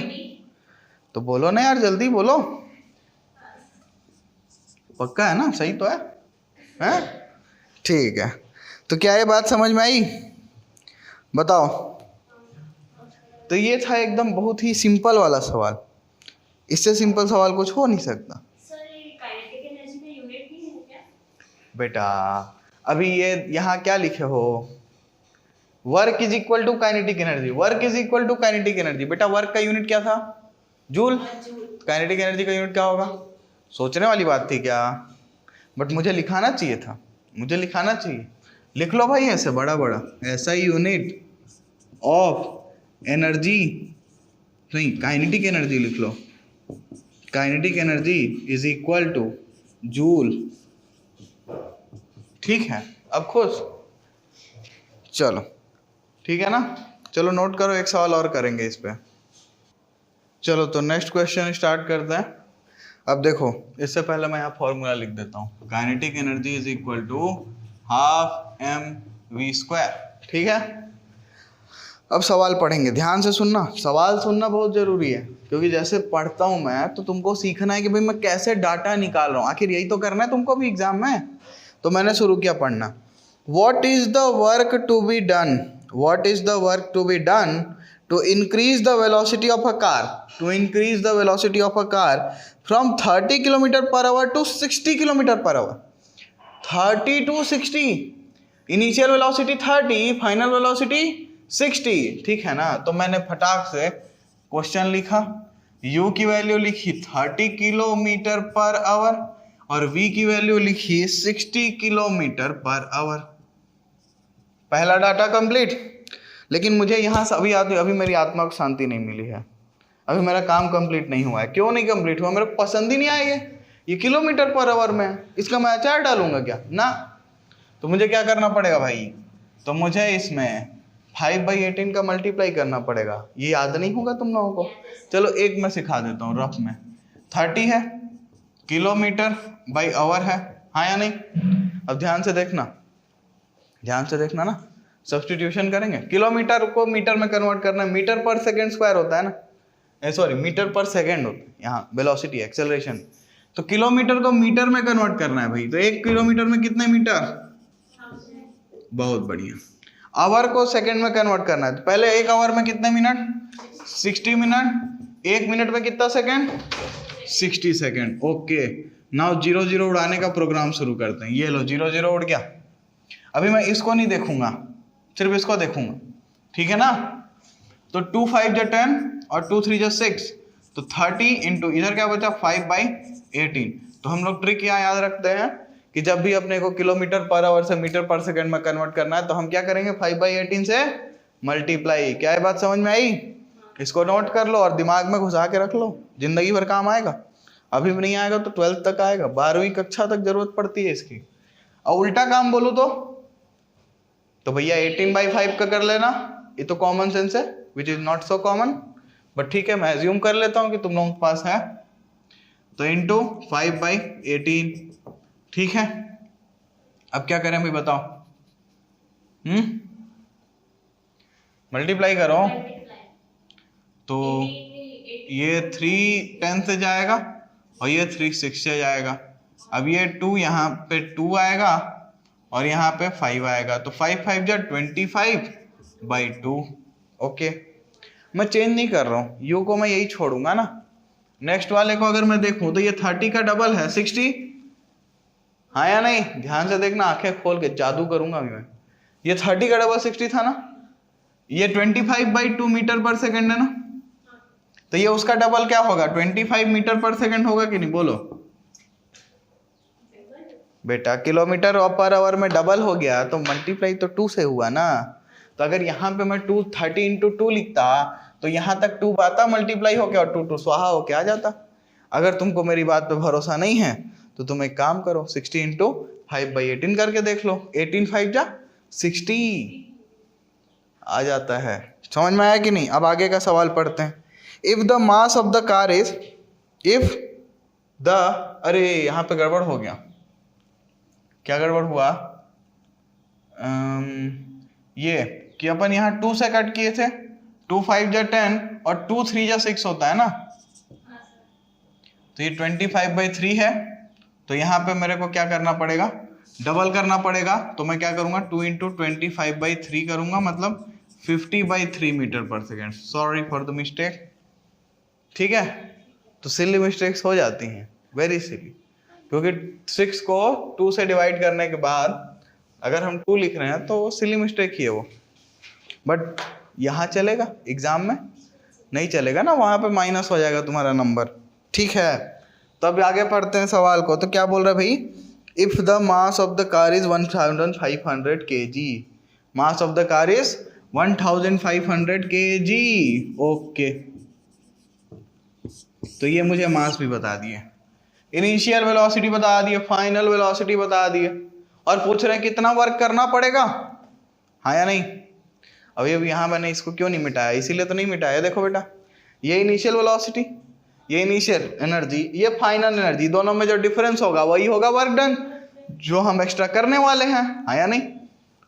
Speaker 1: तो बोलो ना यार, जल्दी बोलो। पक्का है ना? सही तो है, हैं? ठीक है, तो क्या ये बात समझ में आई? बताओ। तो ये था एकदम बहुत ही सिंपल वाला सवाल, इससे सिंपल सवाल कुछ हो नहीं सकता।
Speaker 2: सर, ये काइनेटिक एनर्जी का यूनिट भी है क्या?
Speaker 1: बेटा अभी ये यहाँ क्या लिखे हो? Work is equal to kinetic energy, work is equal to kinetic energy. बेटा वर्क का यूनिट क्या था? जूल। काइनेटिक एनर्जी का यूनिट क्या होगा? सोचने वाली बात थी क्या? बट मुझे लिखाना चाहिए था, मुझे लिखाना चाहिए। लिख लो भाई ऐसे बड़ा बड़ा, ऐसा ही यूनिट ऑफ एनर्जी, नहीं काइनेटिक एनर्जी लिख लो। Kinetic energy is equal to joule, ठीक है? अब खुश? चलो ठीक है ना, चलो नोट करो, एक सवाल और करेंगे इस पे। चलो तो नेक्स्ट क्वेश्चन स्टार्ट करते हैं। अब देखो, इससे पहले मैं यहाँ फॉर्मूला लिख देता हूँ। Kinetic energy is equal to half m v square, ठीक है? अब सवाल पढ़ेंगे, ध्यान से सुनना, सवाल सुनना बहुत जरूरी है, क्योंकि जैसे पढ़ता हूँ मैं तो तुमको सीखना है कि भाई मैं कैसे डाटा निकाल रहा हूँ, आखिर यही तो करना है तुमको भी एग्जाम में। तो मैंने शुरू किया पढ़ना। What is the work to be done, what is the work to be done to increase the velocity of a car, to increase the velocity of a car from 30 km per hour to 60 km per hour. 30 to 60, initial velocity 30, final velocity 60, ठीक है ना? तो मैंने फटाक से question लिखा, u की value लिखी 30 किलोमीटर पर आवर और v की वैल्यू लिखी 60 किलोमीटर पर आवर। पहला डाटा कंप्लीट। लेकिन मुझे यहाँ से अभी मेरी आत्मा को शांति नहीं मिली है, अभी मेरा काम कंप्लीट नहीं हुआ है। क्यों नहीं कंप्लीट हुआ? मेरे को पसंद ही नहीं आया ये किलोमीटर पर आवर में है, इसका मैं अचार डालूंगा क्या ना। तो मुझे क्या करना पड़ेगा भाई? तो मुझे इसमें 5/18 का मल्टीप्लाई करना पड़ेगा। ये याद नहीं होगा तुम लोगों को? चलो एक मैं सिखा देता हूँ रफ में। 30 है, किलोमीटर बाई आवर है, हाँ या नहीं? अब ध्यान से देखना ना, सब्स्टिट्यूशन करेंगे। किलोमीटर को मीटर में कन्वर्ट करना है, मीटर पर सेकेंड स्क्वायर होता है ना, सॉरी मीटर पर सेकेंड होता है यहाँ वेलोसिटी एक्सेलरेशन। तो किलोमीटर को मीटर में कन्वर्ट करना है भाई, तो 1 किलोमीटर में कितने मीटर? बहुत बढ़िया। आवर को सेकंड में कन्वर्ट करना है, तो पहले 1 आवर में कितने मिनट? 60 मिनट। 1 मिनट में कितना सेकंड? 60 सेकंड। ओके, नाउ 0 0 उड़ाने का प्रोग्राम शुरू करते हैं। ये लो 0 0 उड़ गया। अभी मैं इसको नहीं देखूंगा, सिर्फ इसको देखूंगा, ठीक है ना? तो 2 5 जा 10 और 2 3 जा 6, तो 30 इंटू इधर क्या बचा? 5/18। तो हम लोग ट्रिक यहाँ याद रखते हैं कि जब भी अपने को किलोमीटर पर आवर से मीटर पर सेकंड में कन्वर्ट करना है, तो हम क्या करेंगे? 5/18 से मल्टीप्लाई। क्या ये बात समझ में आई? इसको नोट कर लो और दिमाग में घुसा के रख लो, जिंदगी भर काम आएगा। अभी भी नहीं आएगा तो 12th तक आएगा, 12वीं कक्षा तक जरूरत पड़ती है इसकी। और उल्टा काम बोलूँ तो भैया 18/5 का कर लेना, ये तो कॉमन सेंस है, which is not so common, but ठीक है, मैं एज्यूम कर लेता हूँ कि तुम लोगों के पास है। तो इंटू 5/18, ठीक है। अब क्या करें भाई बताओ? मल्टीप्लाई करो। तो ये 3 10 से जाएगा और ये 3 6 से जाएगा। अब ये 2 यहाँ पे 2 आएगा और यहाँ पे 5 आएगा, तो 5 5 जा 25/2। ओके, मैं चेंज नहीं कर रहा हूँ, यू को मैं यही छोड़ूंगा ना। नेक्स्ट वाले को अगर मैं देखूं तो ये 30 का डबल है 60, हाँ या नहीं? ध्यान से देखना, आंखें खोल के जादू करूंगा अभी मैं। ये 30 का डबल 60 था ना, ये 25/2 मीटर पर सेकंड है ना, तो ये उसका डबल क्या होगा? 25 मीटर पर सेकंड होगा कि नहीं? बोलो बेटा, किलोमीटर पर आवर में डबल हो गया तो मल्टीप्लाई तो 2 से हुआ ना। तो अगर यहाँ पे मैं 30 इंटू 2 लिखता तो यहाँ तक 2 आता, मल्टीप्लाई हो गया और 2 2 स्वाहा हो के आ जाता। अगर तुमको मेरी बात पे भरोसा नहीं है तो तुम एक काम करो, 60 इंटू 5/18 करके देख लो। 18 5 जा 60 आ जाता है। समझ में आया कि नहीं? अब आगे का सवाल पढ़ते हैं। If the mass of the car is, अरे यहाँ पे गड़बड़ हो गया। क्या गड़बड़ हुआ? ये कि अपन यहाँ 2 से कट किए थे, 2 5 जा 10 और 2 3 जा 6 होता है ना, तो ये 25/3 है। तो यहाँ पे मेरे को क्या करना पड़ेगा? डबल करना पड़ेगा। तो मैं क्या करूँगा? 2 इंटू 25/3 करूँगा, मतलब 50/3 metre per second. Sorry for the mistake, ठीक है? तो सिली मिस्टेक्स हो जाती हैं, वेरी सिली, क्योंकि 6 को 2 से डिवाइड करने के बाद अगर हम 2 लिख रहे हैं तो सिली मिस्टेक ही है वो। बट यहाँ चलेगा, एग्जाम में नहीं चलेगा ना, वहाँ पे माइनस हो जाएगा तुम्हारा नंबर, ठीक है? तो अब आगे पढ़ते हैं सवाल को। तो क्या बोल रहा है भाई? If the mass of the car is 1500 kg, mass of the car is 1500 kg। Okay, तो ये मुझे मास भी बता दिए, इनिशियल वेलोसिटी बता दिए, फाइनल वेलोसिटी बता दिए, और पूछ रहे हैं कितना वर्क करना पड़ेगा, हाँ या नहीं? अभी यहाँ मैंने इसको क्यों नहीं मिटाया? इसीलिए तो नहीं मिटाया। देखो बेटा, ये इनिशियल वेलोसिटी, ये इनिशियल एनर्जी, ये फाइनल एनर्जी, दोनों में जो डिफरेंस होगा वही होगा वर्क डन, जो हम एक्स्ट्रा करने वाले हैं, हाँ या नहीं?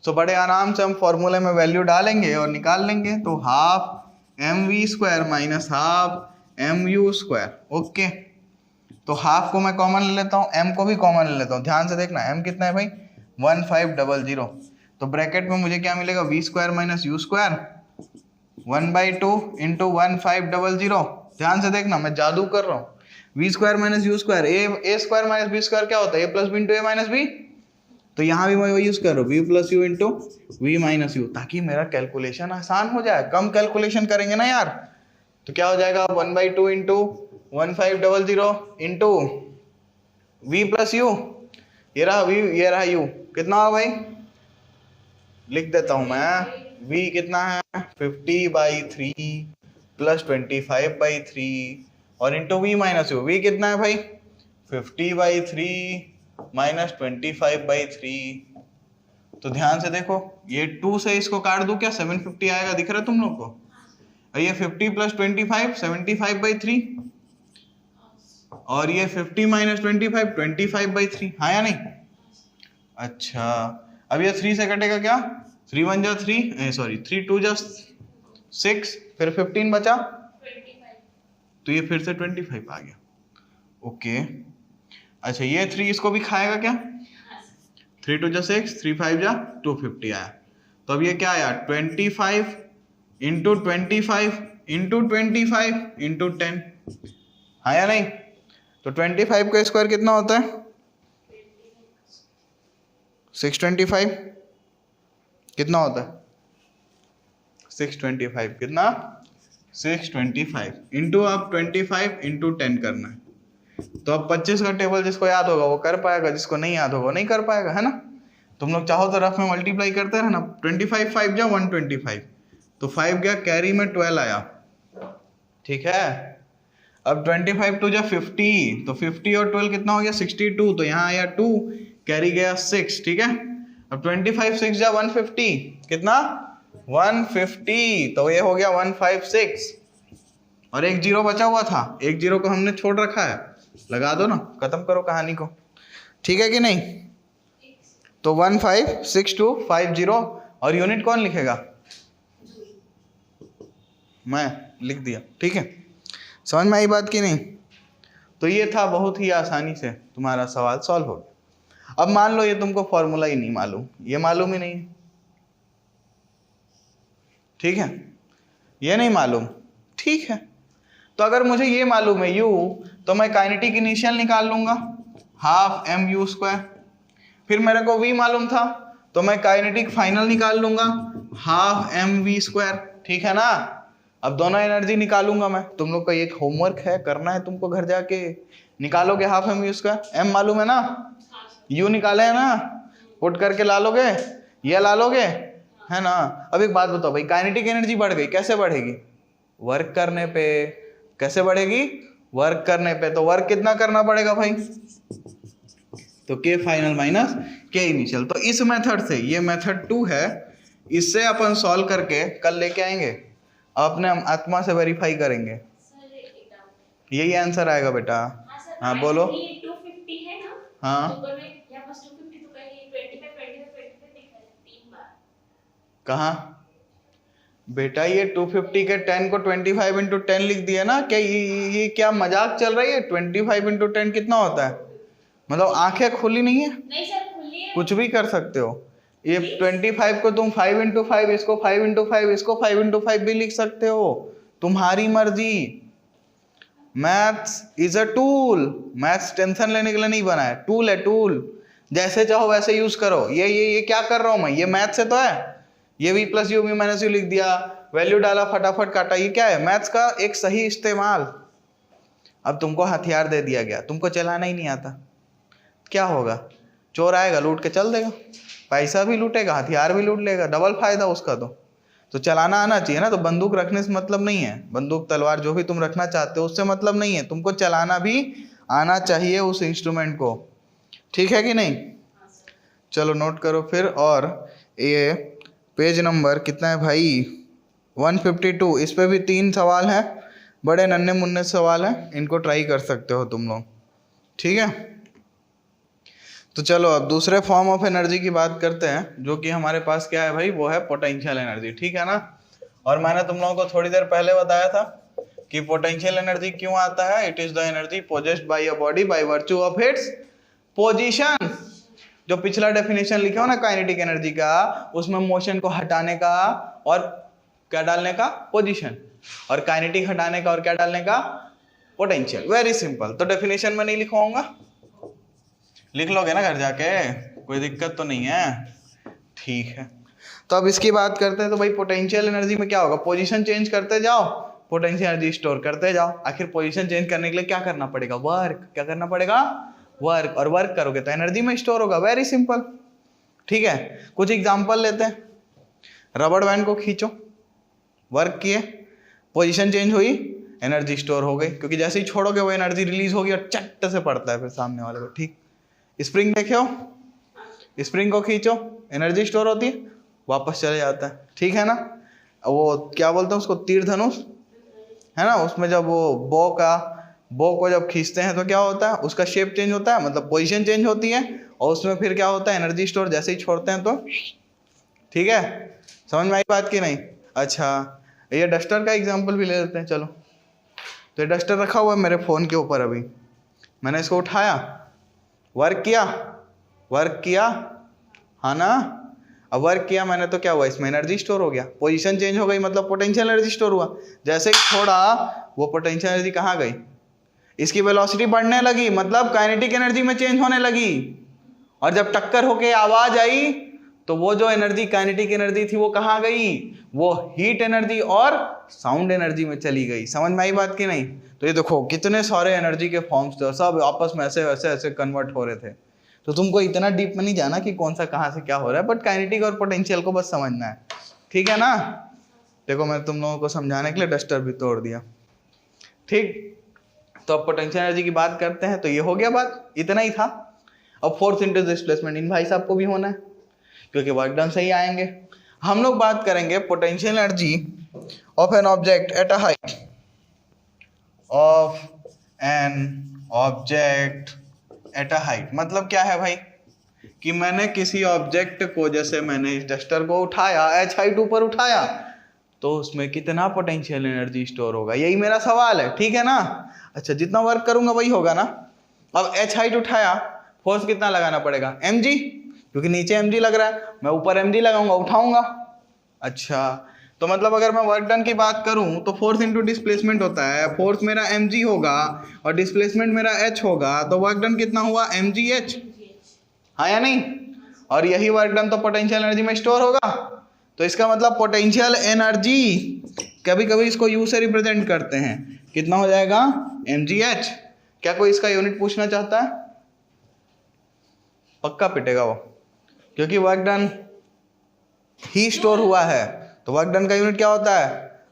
Speaker 1: तो बड़े आराम से हम फॉर्मूले में वैल्यू डालेंगे और निकाल लेंगे। तो 12mv² माइनस 12mu²। ओके, तो हाफ को मैं कॉमन ले लेता हूँ, m को भी कॉमन ले लेता हूँ। ध्यान से देखना, m कितना है भाई? 1500। तो ब्रैकेट में मुझे क्या मिलेगा? v² minus u², 1/2 into 1500। ध्यान से देखना, मैं जादू कर रहा हूँ। v² minus u², a² minus b² क्या होता है? a plus b into a minus b. तो यहाँ भी मैं वही यूज कर रहा हूँ, v plus u into v minus u, ताकि मेरा कैलकुलेशन आसान हो जाए। कम कैलकुलेशन करेंगे ना यार, तो क्या हो जाएगा? 1/2 into 1500 into v plus you, ये रहा v, ये रहा u, कितना होगा भाई? लिख देता हूँ मैं, v कितना है 50/3 प्लस 25/3 और into v minus you. v कितना है भाई 50/3 माइनस 25/3। तो ध्यान से देखो, ये 2 से इसको काट दूं क्या 750 आएगा, दिख रहा है तुम लोग को। और ये 50 प्लस 25 75/3 और ये 50 माइनस 25 25/3, हाँ या नहीं। अच्छा अब ये 3 से कटेगा क्या, 3 1 जा 3 सॉरी 3 2 जा 6 फिर 15 बचा
Speaker 2: 25।
Speaker 1: तो ये फिर से 25 आ गया। ओके अच्छा ये 3 इसको भी खाएगा क्या, 3 2 जा 6 3 5 जा 250 आया। तो अब ये क्या आया 25 इंटू 25 इंटू 25 इंटू 10, हाँ या नहीं। तो 25 का स्क्वायर कितना होता है 625, कितना होता है 625, कितना 625 इंटू आप 25 इंटू 10 करना है। तो अब 25 का टेबल जिसको याद होगा वो कर पाएगा, जिसको नहीं याद होगा वो नहीं कर पाएगा, है ना। तुम लोग चाहो तो रफ में मल्टीप्लाई करते रहना। 25 5 जा 125, तो 5 गया कैरी में 12 आया, ठीक है। अब 25 2 जा 50, तो 50 और 12 कितना हो गया 62, तो यहाँ आया 2 कैरी गया 6, ठीक है। अब 25 6 जा 150, कितना 150, तो ये हो गया 156 और एक जीरो बचा हुआ था, एक जीरो को हमने छोड़ रखा है, लगा दो ना, खत्म करो कहानी को, ठीक है कि नहीं। तो 15625 और यूनिट कौन लिखेगा, मैं लिख दिया, ठीक है। समझ में आई बात की नहीं। तो ये था, बहुत ही आसानी से तुम्हारा सवाल सॉल्व हो गया। अब मान लो ये तुमको फॉर्मूला ही नहीं मालूम, ये मालूम ही नहीं, ठीक है, ये नहीं मालूम, ठीक है। तो अगर मुझे ये मालूम है u, तो मैं काइनेटिक इनिशियल निकाल लूंगा हाफ mu²। फिर मेरे को v मालूम था तो मैं काइनेटिक फाइनल निकाल लूंगा हाफ mv², ठीक है ना। अब दोनों एनर्जी निकालूंगा मैं, तुम लोग का एक होमवर्क है, करना है तुमको घर जाके, निकालोगे हाफ mu², m मालूम है ना, u निकाले है ना, पुट करके ला लोगे, ये ला लोगे, है ना। अब एक बात बताओ भाई, काइनेटिक एनर्जी बढ़ गई, कैसे बढ़ेगी, वर्क करने पे। कैसे बढ़ेगी, वर्क करने पे। तो वर्क कितना करना पड़ेगा भाई, तो k final minus k initial. तो इस मेथड से, ये मेथड 2 है, इससे अपन सॉल्व करके कल लेके आएंगे, अपने आत्मा से वेरीफाई करेंगे, यही आंसर आएगा बेटा। हाँ बोलो।
Speaker 2: 250 है ना,
Speaker 1: हाँ
Speaker 2: तो अगर मैं यहाँ बस 250 तो कहीं 25 दिखा है 3 बार।
Speaker 1: कहाँ बेटा, ये 250 के 10 को 25 इंटू 10 लिख दिया ना, क्या ये क्या मजाक चल रही है। 25 इंटू 10 कितना होता है, मतलब आंखें खुली नहीं है,
Speaker 2: नहीं सर खुली है,
Speaker 1: कुछ भी कर सकते हो। ये 25 को तुम 5 इंटू 5, इसको 5 इंटू 5, इसको 5 इंटू 5 भी लिख सकते हो, तुम्हारी मर्जी। Maths is a tool, maths tension लेने के लिए नहीं बना है, टूल है, टूल, जैसे चाहो वैसे यूज करो। ये क्या कर रहा हूं मैं, ये मैथ से तो है, ये v plus you v minus you लिख दिया, वैल्यू डाला, फटाफट काटा, ये क्या है, मैथ्स का एक सही इस्तेमाल। अब तुमको हथियार दे दिया गया, तुमको चलाना ही नहीं आता, क्या होगा, चोर आएगा लूट के चल देगा, पैसा भी लूटेगा, हथियार भी लूट लेगा, डबल फायदा उसका। तो चलाना आना चाहिए ना। तो बंदूक रखने से मतलब नहीं है, बंदूक तलवार जो भी तुम रखना चाहते हो उससे मतलब नहीं है, तुमको चलाना भी आना चाहिए उस इंस्ट्रूमेंट को, ठीक है कि नहीं। चलो नोट करो फिर। और ये पेज नंबर कितना है भाई 152, इस पे भी 3 सवाल हैं, बड़े नन्हे मुन्ने सवाल हैं, इनको ट्राई कर सकते हो तुम लोग, ठीक है। तो चलो अब दूसरे फॉर्म ऑफ एनर्जी की बात करते हैं, जो कि हमारे पास क्या है भाई, वो है पोटेंशियल एनर्जी, ठीक है ना। और मैंने तुम लोगों को थोड़ी देर पहले बताया था कि पोटेंशियल एनर्जी क्यों आता है, it is the energy possessed bye a body by virtue of its position. जो पिछला डेफिनेशन लिखा हो ना काइनेटिक एनर्जी का, उसमें मोशन को हटाने का और क्या डालने का, पोजीशन, और काइनेटिक हटाने का और क्या डालने का, पोटेंशियल। Very simple. तो डेफिनेशन में नहीं लिखवाऊंगा, लिख लोगे ना घर जाके, कोई दिक्कत तो नहीं है, ठीक है। तो अब इसकी बात करते हैं। तो भाई पोटेंशियल एनर्जी में क्या होगा, पोजीशन चेंज करते जाओ, पोटेंशियल एनर्जी स्टोर करते जाओ। आखिर पोजीशन चेंज करने के लिए क्या करना पड़ेगा, वर्क। क्या करना पड़ेगा, वर्क। और वर्क करोगे तो एनर्जी में स्टोर होगा, वेरी सिंपल, ठीक है। कुछ एग्जांपल लेते हैं। रबड़ बैंड को खींचो, वर्क किए, पोजीशन चेंज हुई, एनर्जी स्टोर हो गई, क्योंकि जैसे ही छोड़ोगे वो एनर्जी रिलीज होगी और चट से पड़ता है फिर सामने वाले को। ठीक, स्प्रिंग देखे हो, स्प्रिंग को खींचो, एनर्जी स्टोर होती है, वापस चले जाता है। ठीक है ना, वो क्या बोलते हैं उसको, तीर धनुष है ना, उसमें जब वो बो को जब खींचते हैं तो क्या होता है, उसका शेप चेंज होता है, मतलब पोजीशन चेंज होती है, और उसमें फिर क्या होता है, एनर्जी स्टोर, जैसे ही छोड़ते हैं तो। ठीक है, समझ में आई बात की नहीं? अच्छा, ये डस्टर का एग्जांपल भी ले लेते हैं, चलो। तो ये डस्टर रखा हुआ है मेरे फ़ोन के ऊपर, अभी मैंने इसको उठाया, वर्क किया, हाँ ना, अब वर्क किया मैंने तो क्या हुआ, इसमें एनर्जी स्टोर हो गया, पोजीशन चेंज हो गई, मतलब पोटेंशियल एनर्जी स्टोर हुआ। जैसे ही छोड़ा वो पोटेंशियल एनर्जी कहाँ गई, इसकी वेलोसिटी बढ़ने लगी, मतलब काइनेटिक एनर्जी में चेंज होने लगी, और जब टक्कर होके आवाज आई तो वो जो एनर्जी काइनेटिक एनर्जी थी वो कहाँ गई, वो हीट एनर्जी और साउंड एनर्जी में चली गई। समझ में आई बात की नहीं? तो ये देखो कितने सारे एनर्जी के फॉर्म्स थे, सब आपस में ऐसे ऐसे ऐसे कन्वर्ट हो रहे थे। तो तुमको इतना डीप में नहीं जाना कि कौन सा कहाँ से क्या हो रहा है, बट काइनेटिक और पोटेंशियल को बस समझना है। ठीक है ना? देखो मैं तुम लोगों को समझाने के लिए डस्टर भी तोड़ दिया। ठीक, तो अब पोटेंशियल एनर्जी की बात करते हैं, तो ये हो गया बात, इतना ही था। अब फोर्स इंटू डिस्प्लेसमेंट इन भाई साहब को भी होना है, क्योंकि वर्क डन से ही आएंगे। हम लोग बात करेंगे potential energy of an object at a height, of an object at a height. मतलब क्या है भाई, कि मैंने किसी ऑब्जेक्ट को, जैसे मैंने इस डस्टर को उठाया, एच हाइट ऊपर उठाया, तो उसमें कितना पोटेंशियल एनर्जी स्टोर होगा, यही मेरा सवाल है। ठीक है ना? अच्छा, जितना वर्क करूंगा वही होगा ना। अब एच हाइट उठाया, फोर्स कितना लगाना पड़ेगा, mg, क्योंकि नीचे mg लग रहा है, मैं ऊपर mg लगाऊंगा, उठाऊंगा। अच्छा, तो मतलब अगर मैं वर्क डन की बात करूं तो फोर्स इंटू डिस्प्लेसमेंट होता है, फोर्स मेरा mg होगा और डिस्प्लेसमेंट मेरा h होगा, तो वर्क डन कितना हुआ, mgh, हाँ या नहीं? और यही वर्क डन तो पोटेंशियल एनर्जी में स्टोर होगा। तो इसका मतलब पोटेंशियल एनर्जी, कभी कभी इसको यू से रिप्रेजेंट करते हैं, कितना हो जाएगा, mgh। क्या कोई इसका यूनिट पूछना चाहता है? पक्का पिटेगा वो, क्योंकि वर्क डन ही स्टोर हुआ है, तो वर्क डन का यूनिट क्या होता है,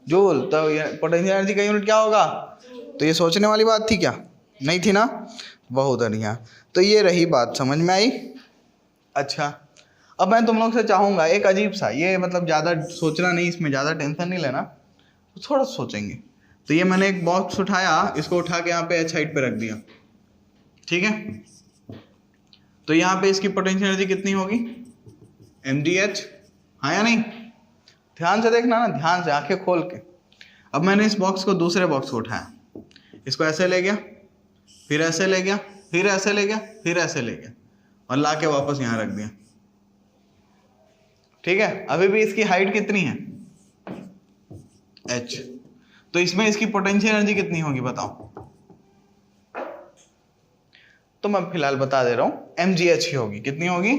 Speaker 1: जूल। तो पोटेंशियल एनर्जी का यूनिट क्या होगा? तो ये सोचने वाली बात थी क्या? नहीं थी ना? बहुत बढ़िया। तो ये रही बात, समझ में आई? अच्छा, अब मैं तुम लोग से चाहूँगा एक अजीब सा, ये मतलब ज़्यादा सोचना नहीं, इसमें ज़्यादा टेंशन नहीं लेना, तो थोड़ा सोचेंगे। तो ये मैंने एक बॉक्स उठाया, इसको उठा के यहाँ पे एच हाइट पे रख दिया, ठीक है? तो यहाँ पे इसकी पोटेंशियल एनर्जी कितनी होगी, mgh, हाँ या नहीं? ध्यान से देखना ना, ध्यान से, आंखें खोल के। अब मैंने इस बॉक्स को दूसरे बॉक्स को उठाया, इसको ऐसे ले गया, फिर ऐसे ले गया, फिर ऐसे ले गया, फिर ऐसे ले गया, और ला के वापस यहाँ रख दिया। ठीक है, अभी भी इसकी हाइट कितनी है, h। तो इसमें इसकी पोटेंशियल एनर्जी कितनी होगी बताओ? तो मैं फिलहाल बता दे रहा हूं, mgh ही होगी। कितनी होगी,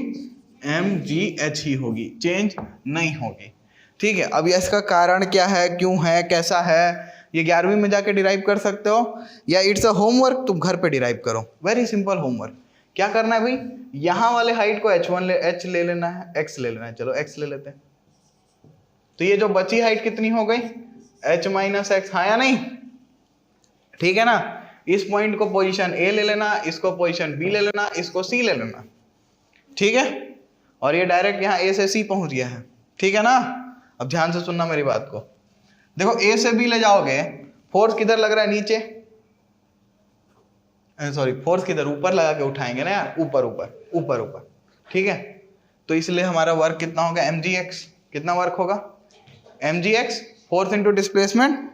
Speaker 1: mgh ही होगी, चेंज नहीं होगी। ठीक है, अब इसका कारण क्या है, क्यों है, कैसा है, ये 11वीं में जाके डिराइव कर सकते हो, या इट्स अ होमवर्क, तुम घर पे डिराइव करो। Very simple homework. क्या करना है भाई, यहाँ वाले हाइट को h ले लेना है, x ले लेना है, चलो x ले लेते हैं। तो ये जो बची हाइट कितनी हो गई, h माइनस x, हाँ या नहीं? ठीक है ना? इस पॉइंट को पोजीशन A ले लेना, इसको पोजीशन B ले लेना, इसको C ले लेना। ठीक है, और ये डायरेक्ट यहाँ A से C पहुंच गया है। ठीक है ना? अब ध्यान से सुनना मेरी बात को। देखो A से B ले जाओगे, फोर्स किधर लग रहा है, नीचे, सॉरी फोर्स किधर, ऊपर लगा के उठाएंगे ना यार, ऊपर ऊपर ऊपर ऊपर। ठीक है, तो इसलिए हमारा वर्क कितना होगा, mgx। कितना वर्क होगा, mgx, फोर्स इंटू डिस्प्लेसमेंट।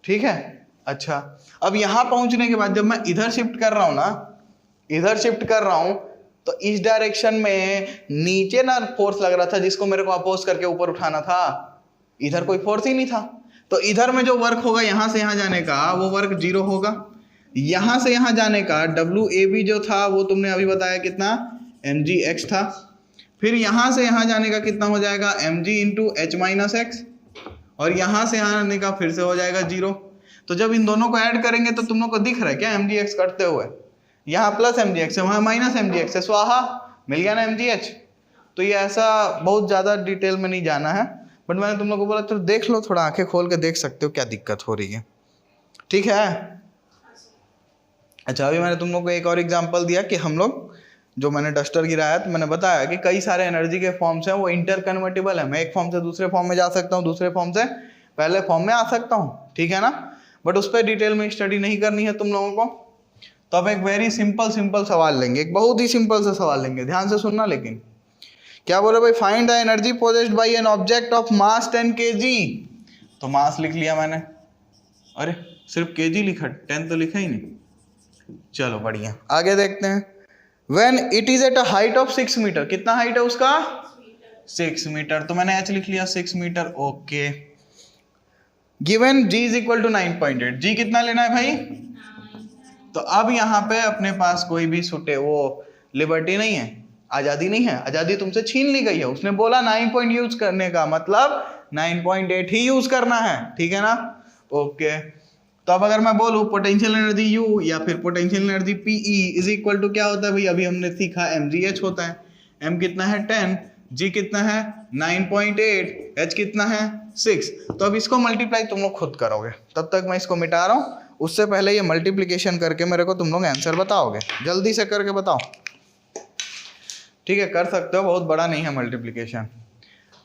Speaker 1: ठीक है, अच्छा, अब यहाँ पहुंचने के बाद जब मैं इधर शिफ्ट कर रहा हूँ ना, इधर शिफ्ट कर रहा हूँ, तो इस डायरेक्शन में नीचे ना फोर्स लग रहा था, जिसको मेरे को अपोज करके ऊपर उठाना था, इधर कोई फोर्स ही नहीं था। तो इधर में जो वर्क होगा यहाँ से यहाँ जाने का, वो वर्क 0 होगा। यहाँ से यहाँ जाने का WAB जो था वो तुमने अभी बताया कितना, mgx था। फिर यहाँ से यहाँ जाने का कितना हो जाएगा, mg into h minus x, और यहाँ से यहाँ आने का फिर से हो जाएगा 0। तो जब इन दोनों को ऐड करेंगे तो तुम लोग को दिख रहा है क्या, mgx कटते हुए, यहाँ प्लस mgx है, वहाँ माइनस mgx है, स्वाहा, मिल गया ना mgh। तो ये ऐसा बहुत ज़्यादा डिटेल में नहीं जाना है, बट मैंने तुम लोग को बोला तो देख लो, थोड़ा आंखें खोल के देख सकते हो क्या दिक्कत हो रही है, ठीक है। अच्छा, अभी मैंने तुम लोग को एक और एग्जांपल दिया कि हम लोग जो मैंने डस्टर गिराया तो मैंने बताया कि कई सारे एनर्जी के फॉर्म्स हैं, वो इंटर कन्वर्टिबल है। मैं एक फॉर्म से दूसरे फॉर्म में जा सकता हूँ, दूसरे फॉर्म से पहले फॉर्म में आ सकता हूँ, ठीक है ना। बट उस पर डिटेल में स्टडी नहीं करनी है तुम लोगों को। तो अब एक वेरी सिंपल सवाल लेंगे, एक बहुत ही सिंपल सा सवाल लेंगे, ध्यान से सुनना। लेकिन क्या बोल रहे भाई, find the energy possessed bye an object of mass 10 kg। तो मास लिख लिया मैंने, अरे सिर्फ kg लिखा, 10 तो लिखा ही नहीं। चलो बढ़िया, आगे देखते हैं। When it is at a height of 6 metre, कितना हाइट है उसका? 6 मीटर। तो मैंने h लिख लिया 6 metre, okay. Given g is equal to 9.8, g कितना लेना है भाई? तो अब यहाँ पे अपने पास कोई भी सुटे वो लिबर्टी नहीं है, आज़ादी नहीं है, आज़ादी तुमसे छीन ली गई है। उसने बोला 9 पॉइंट यूज करने का, मतलब 9.8 ही यूज करना है, ठीक है ना, ओके। तो अब अगर मैं बोलूँ पोटेंशियल एनर्जी U या फिर potential energy PE is equal to क्या होता है भाई, अभी हमने सीखा mgh होता है। m कितना है 10, g कितना है 9.8, h कितना है 6। तो अब इसको मल्टीप्लाई तुम लोग खुद करोगे, तब तक मैं इसको मिटा रहा हूँ। उससे पहले ये मल्टीप्लिकेशन करके मेरे को तुम लोग आंसर बताओगे, जल्दी से करके बताओ, ठीक है। कर सकते हो, बहुत बड़ा नहीं है मल्टीप्लिकेशन,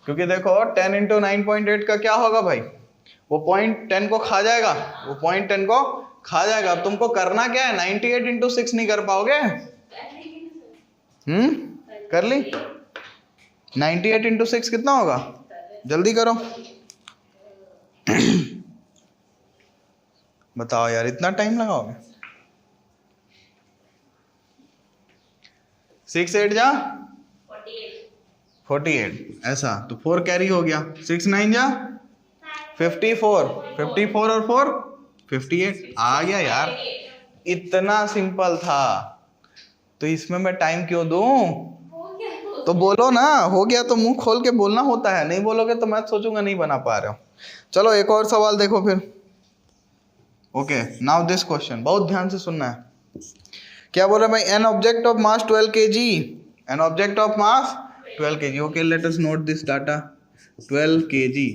Speaker 1: क्योंकि देखो 10 इंटू 9.8 का क्या होगा भाई, वो पॉइंट 10 को खा जाएगा, वो पॉइंट 10 को खा जाएगा। अब तुमको करना क्या है, 98 इंटू 6 नहीं कर पाओगे? कर ली। 98 इंटू 6 कितना होगा, जल्दी करो बताओ यार, इतना टाइम लगाओगे? 6 8 जा 48, ऐसा तो 4 कैरी हो गया, 6 9 जा 54, 54 और 4 58 आ गया यार, इतना सिंपल था। तो इसमें मैं टाइम क्यों दूं? तो बोलो ना, हो गया तो मुंह खोल के बोलना होता है, नहीं बोलोगे तो मैं सोचूंगा नहीं बना पा रहे हो। चलो एक और सवाल देखो फिर, ओके। नाउ दिस क्वेश्चन बहुत ध्यान से सुनना है। क्या बोल रहे भाई, an object of mass 12 kg, an object of mass 12 kg, okay. Let us note this data, 12 kg।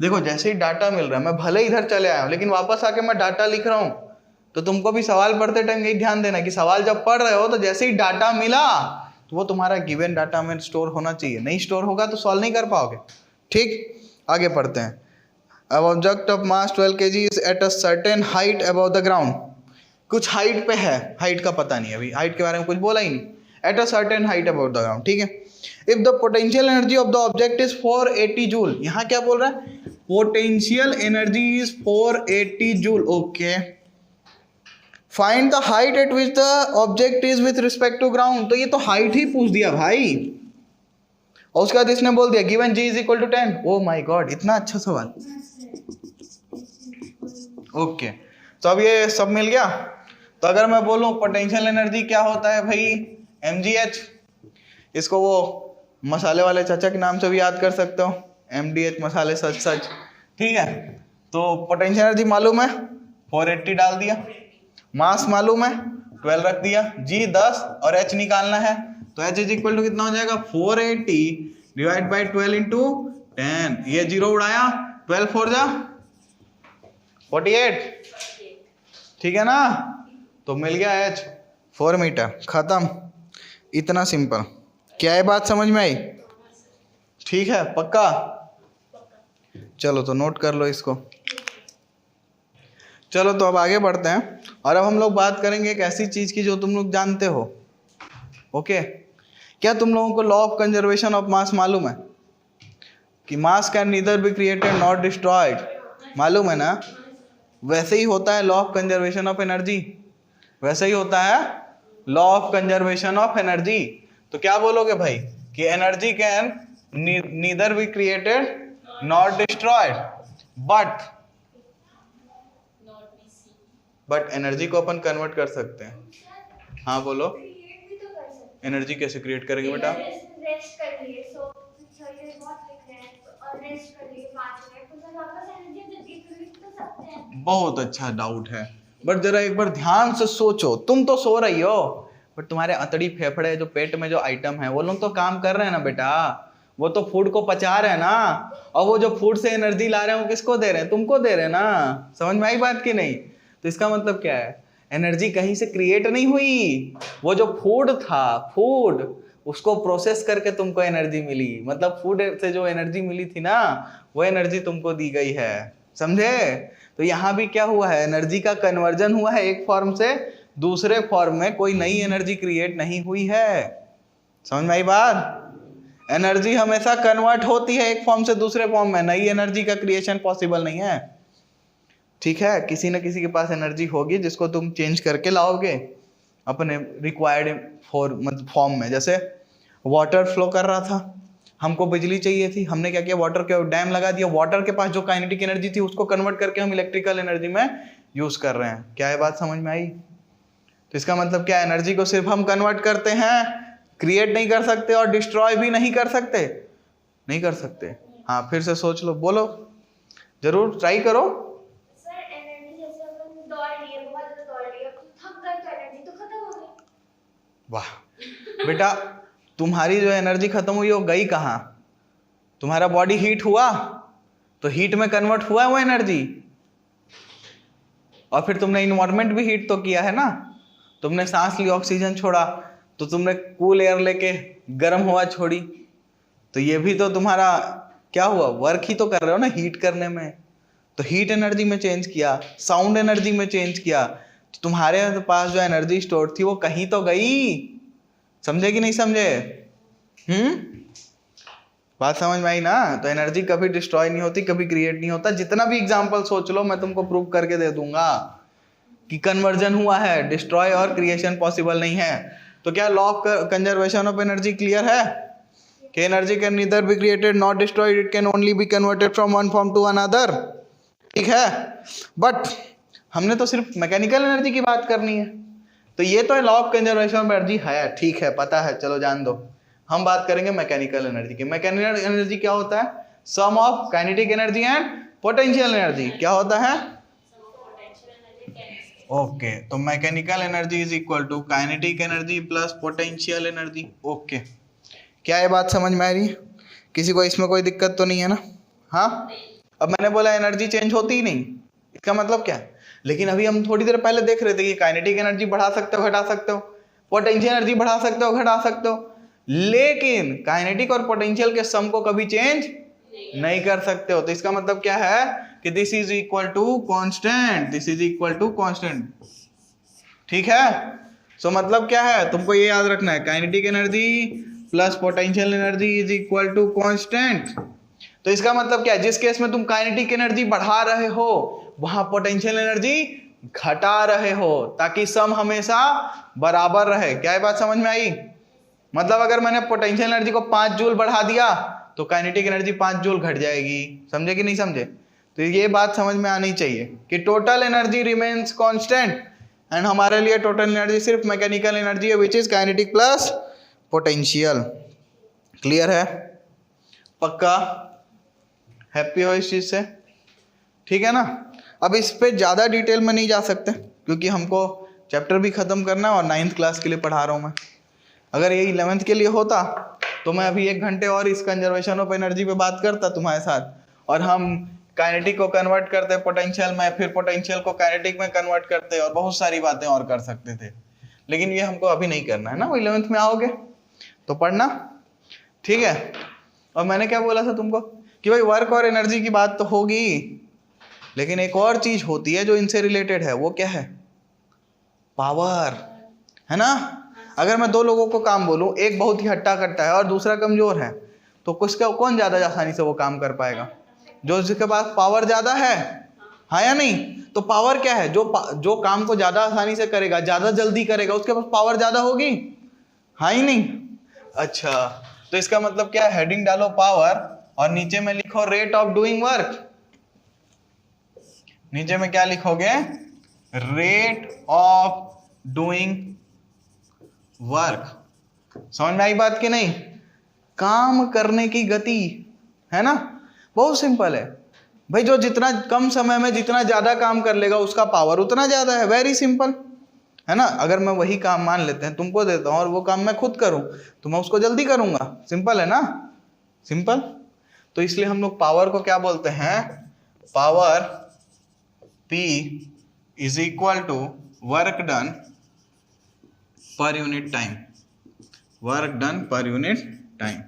Speaker 1: देखो जैसे ही डाटा मिल रहा है, मैं भले इधर चले आया हूँ लेकिन वापस आके मैं डाटा लिख रहा हूँ। तो तुमको भी सवाल पढ़ते टाइम यही ध्यान देना कि सवाल जब पढ़ रहे हो तो जैसे ही डाटा मिला तो वो तुम्हारा गिवन डाटा में स्टोर होना चाहिए, नहीं स्टोर होगा तो सॉल्व नहीं कर पाओगे, ठीक। आगे पढ़ते हैं। अब object of mass 12 kg is eight a certain height above the ground, कुछ हाइट पे है, हाइट का पता नहीं, अभी हाइट के बारे में कुछ बोला ही नहीं, at a certain height above the ground, ठीक है। If the potential energy of the object is 480 joule, यहाँ क्या बोल रहा है, potential energy is 480 joule, okay. Find the height at which the object is with respect to ground, तो ये तो हाइट ही पूछ दिया भाई, और उसके बाद इसने बोल दिया given g is equal to 10। Oh my god, इतना अच्छा सवाल, ओके। तो अब ये सब मिल गया। तो अगर मैं बोलूं पोटेंशियल एनर्जी क्या होता है भाई, mgh, इसको वो मसाले वाले चाचा के नाम से भी याद कर सकते हो, mdh मसाले सच सच, ठीक है। तो पोटेंशियल एनर्जी मालूम है, 480 डाल दिया, मास मालूम है 12 रख दिया, g 10 और h निकालना है, तो h इज इक्वल टू कितना हो जाएगा, 480 डिवाइड बाई 12 इंटू 10, ये 0 उड़ाया, 12 4 जा 48, ठीक है ना। तो मिल गया h 4 मीटर, खत्म, इतना सिंपल। क्या ये बात समझ में आई? ठीक है, पक्का? चलो तो नोट कर लो इसको। चलो तो अब आगे बढ़ते हैं, और अब हम लोग बात करेंगे एक ऐसी चीज की जो तुम लोग जानते हो, ओके। क्या तुम लोगों को law of conservation of mass मालूम है कि मास can neither be created not destroyed, मालूम है ना। वैसे ही होता है law of conservation of energy, वैसे ही होता है law of conservation of energy. तो क्या बोलोगे भाई कि energy can neither be created not destroyed, but energy को अपन कन्वर्ट कर सकते हैं। हाँ बोलो, एनर्जी कैसे क्रिएट करेंगे बेटा?
Speaker 3: रेस्ट कर लिए, सो ये बहुत लिख रहे हैं और रेस्ट कर लिए 5 मिनट, तो सर वापस एनर्जी क्रिएट कर सकते हैं।
Speaker 1: बहुत अच्छा डाउट है, बट जरा एक बार ध्यान से सोचो। तुम तो सो रही हो, बट तुम्हारे अंतड़ी फेफड़े जो पेट में जो आइटम है वो लोग तो काम कर रहे हैं ना बेटा, वो तो फूड को पचा रहे हैं ना, और वो जो फूड से एनर्जी ला रहे हैं वो किसको दे रहे हैं? तुमको दे रहे हैं ना। समझ में आई बात की नहीं? तो इसका मतलब क्या है, एनर्जी कहीं से क्रिएट नहीं हुई, वो जो फूड था, फूड उसको प्रोसेस करके तुमको एनर्जी मिली, मतलब फूड से जो एनर्जी मिली थी ना, वो एनर्जी तुमको दी गई है। समझे? तो यहाँ भी क्या हुआ है, एनर्जी का कन्वर्जन हुआ है एक फॉर्म से दूसरे फॉर्म में, कोई नई एनर्जी क्रिएट नहीं हुई है। समझ में आई बात? एनर्जी हमेशा कन्वर्ट होती है एक फॉर्म से दूसरे फॉर्म में, नई एनर्जी का क्रिएशन पॉसिबल नहीं है। ठीक है, किसी न किसी के पास एनर्जी होगी जिसको तुम चेंज करके लाओगे अपने रिक्वायर्ड फॉर्म में। जैसे वाटर फ्लो कर रहा था, हमको बिजली चाहिए थी, हमने क्या किया, वाटर के डैम लगा दिया, वाटर के पास जो काइनेटिक एनर्जी थी उसको कन्वर्ट करके हम इलेक्ट्रिकल एनर्जी में यूज कर रहे हैं। क्या ये बात समझ में आई? तो इसका मतलब क्या, एनर्जी को सिर्फ हम कन्वर्ट करते हैं, क्रिएट नहीं कर सकते और डिस्ट्रॉय भी नहीं कर सकते, नहीं कर सकते। हाँ, फिर से सोच लो, बोलो, जरूर ट्राई करो।
Speaker 3: सर एनर्जी जैसे अपन दौड़ लिए, बहुत ज्यादा दौड़ लिए, थक गए तो एनर्जी तो खत्म हो गई।
Speaker 1: वाह बेटा, तुम्हारी जो एनर्जी खत्म हुई वो गई कहाँ? तुम्हारा बॉडी हीट हुआ तो हीट में कन्वर्ट हुआ वो एनर्जी, और फिर तुमने इन्वायरमेंट भी हीट तो किया है ना। तुमने सांस ली, ऑक्सीजन छोड़ा, तो तुमने कूल एयर लेके गर्म हवा छोड़ी, तो ये भी तो तुम्हारा क्या हुआ, वर्क ही तो कर रहे हो ना हीट करने में। तो हीट एनर्जी में चेंज किया, साउंड एनर्जी में चेंज किया, तो तुम्हारे पास जो एनर्जी स्टोर थी वो कहीं तो गई। समझे कि नहीं समझे? बात समझ में आई ना? तो एनर्जी कभी डिस्ट्रॉय नहीं होती, कभी क्रिएट नहीं होता। जितना भी एग्जांपल सोच लो मैं तुमको प्रूव करके दे दूंगा कि कन्वर्जन हुआ है, डिस्ट्रॉय और क्रिएशन पॉसिबल नहीं है। तो क्या law of conservation of energy clear है कि energy can neither be created not destroyed, it can only be converted from one form to another. ठीक है, बट हमने तो सिर्फ मैकेनिकल एनर्जी की बात करनी है, तो ये तो law of conservation of energy है, ठीक है, पता है, चलो जान दो। हम बात करेंगे मैकेनिकल एनर्जी की। मैकेनिकल एनर्जी क्या होता है? Sum of kinetic energy and potential energy. क्या होता है? ओके, तो mechanical energy is equal to kinetic energy plus potential energy. Okay, क्या ये बात समझ में आ रही है? किसी को इसमें कोई दिक्कत तो नहीं है ना? हाँ, अब मैंने बोला एनर्जी चेंज होती ही नहीं, इसका मतलब क्या है? लेकिन अभी हम थोड़ी देर पहले देख रहे थे कि काइनेटिक एनर्जी बढ़ा सकते हो, घटा सकते हो, पोटेंशियल एनर्जी बढ़ा सकते हो, घटा सकते हो, लेकिन काइनेटिक और पोटेंशियल के सम को कभी चेंज नहीं कर सकते हो। तो इसका मतलब क्या है कि this is equal to constant, this is equal to constant. ठीक है, सो मतलब क्या है, तुमको ये याद रखना है, kinetic energy plus potential energy is equal to constant. तो इसका मतलब क्या है, जिस केस में तुम काइनेटिक एनर्जी बढ़ा रहे हो वहां पोटेंशियल एनर्जी घटा रहे हो, ताकि सम हमेशा बराबर रहे। क्या ये बात समझ में आई? मतलब अगर मैंने पोटेंशियल एनर्जी को 5 जूल बढ़ा दिया तो काइनेटिक एनर्जी 5 जूल घट जाएगी। समझे कि नहीं समझे? तो ये बात समझ में आनी चाहिए कि total energy remains constant, and हमारे लिए टोटल एनर्जी सिर्फ मैकेनिकल एनर्जी है, which is kinetic plus potential. Clear है? पक्का? हैप्पी हो इस चीज से? ठीक है ना? अब इस पे ज़्यादा डिटेल में नहीं जा सकते क्योंकि हमको चैप्टर भी ख़त्म करना है और 9th क्लास के लिए पढ़ा रहा हूँ मैं। अगर ये 11th के लिए होता तो मैं अभी 1 घंटे और इस कंजर्वेशन ऑफ एनर्जी पे बात करता तुम्हारे साथ, और हम काइनेटिक को कन्वर्ट करते पोटेंशियल में, फिर पोटेंशियल को काइनेटिक में कन्वर्ट करते और बहुत सारी बातें और कर सकते थे। लेकिन ये हमको अभी नहीं करना है ना, वो 11th में आओगे तो पढ़ना। ठीक है, और मैंने क्या बोला था तुमको कि भाई वर्क और एनर्जी की बात तो होगी, लेकिन एक और चीज होती है जो इनसे रिलेटेड है, वो क्या है? पावर, है ना? अगर मैं 2 लोगों को काम बोलूं, एक बहुत ही हट्टा कट्टा है और दूसरा कमजोर है, तो कौन ज्यादा आसानी से वो काम कर पाएगा? जो जिसके पास पावर ज्यादा है, हाँ या नहीं? तो पावर क्या है? जो काम को ज्यादा आसानी से करेगा, ज्यादा जल्दी करेगा, उसके पास पावर ज्यादा होगी, हाँ ही नहीं? अच्छा, तो इसका मतलब क्या है? हेडिंग डालो पावर और नीचे में लिखो रेट ऑफ डूइंग वर्क। नीचे में क्या लिखोगे? Rate of doing work. समझ में आई बात कि नहीं? काम करने की गति, है ना? बहुत सिंपल है भाई, जो जितना कम समय में जितना ज्यादा काम कर लेगा उसका पावर उतना ज्यादा है। वेरी सिंपल, है ना? अगर मैं वही काम मान लेते हैं तुमको देता हूं और वो काम मैं खुद करूं तो मैं उसको जल्दी करूंगा। सिंपल है ना? सिंपल। तो इसलिए हम लोग पावर को क्या बोलते हैं, power P is equal to work done per unit time, work done per unit time.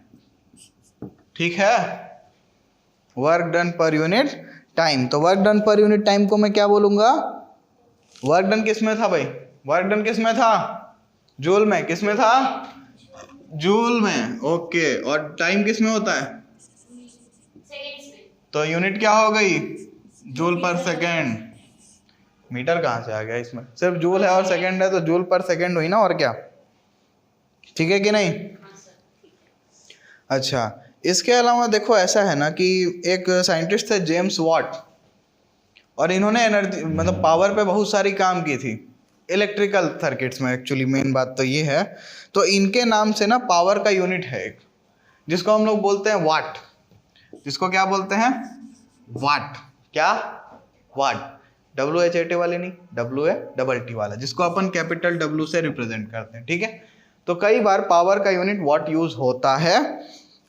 Speaker 1: ठीक है, work done per unit time. तो work done per unit time को मैं क्या बोलूंगा, वर्क डन किस में था भाई, वर्क डन किस में था, जूल में। किस में था, जूल में। ओके, और टाइम किस में होता है,
Speaker 2: सेकंड्स में।
Speaker 1: तो यूनिट क्या हो गई, जूल पर सेकेंड। मीटर कहाँ से आ गया इसमें, सिर्फ जूल है और सेकेंड है तो जूल पर सेकेंड हुई ना, और क्या। ठीक है कि नहीं।
Speaker 2: हाँ सर।
Speaker 1: अच्छा, इसके अलावा देखो ऐसा है ना कि एक साइंटिस्ट थे जेम्स वॉट, और इन्होंने एनर्जी मतलब पावर पे बहुत सारी काम की थी, इलेक्ट्रिकल सर्किट्स में। एक्चुअली मेन बात तो ये है, तो इनके नाम से ना पावर का यूनिट है एक, जिसको हम लोग बोलते हैं वाट। जिसको क्या बोलते हैं, वाट। क्या, वाट। WHAT वाले नहीं, WATT वाला, जिसको अपन कैपिटल W से रिप्रेजेंट करते हैं। ठीक है, तो कई बार पावर का यूनिट वाट यूज होता है।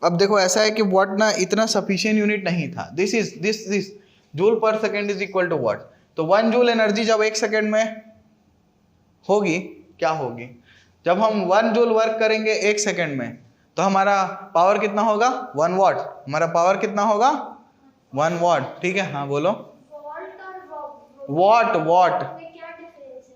Speaker 1: अब देखो ऐसा है कि वाट ना इतना सफिशिएंट यूनिट नहीं था। This joule per second is equal to watt. तो 1 जूल एनर्जी जब 1 सेकेंड में होगी, क्या होगी, जब हम 1 जूल वर्क करेंगे 1 सेकेंड में, तो हमारा पावर कितना होगा, 1 वाट। हमारा पावर कितना होगा, 1 वाट। ठीक है, हाँ बोलो।
Speaker 3: वोल्ट और
Speaker 1: वाट, वाट।
Speaker 3: में क्या डिफरेंस है?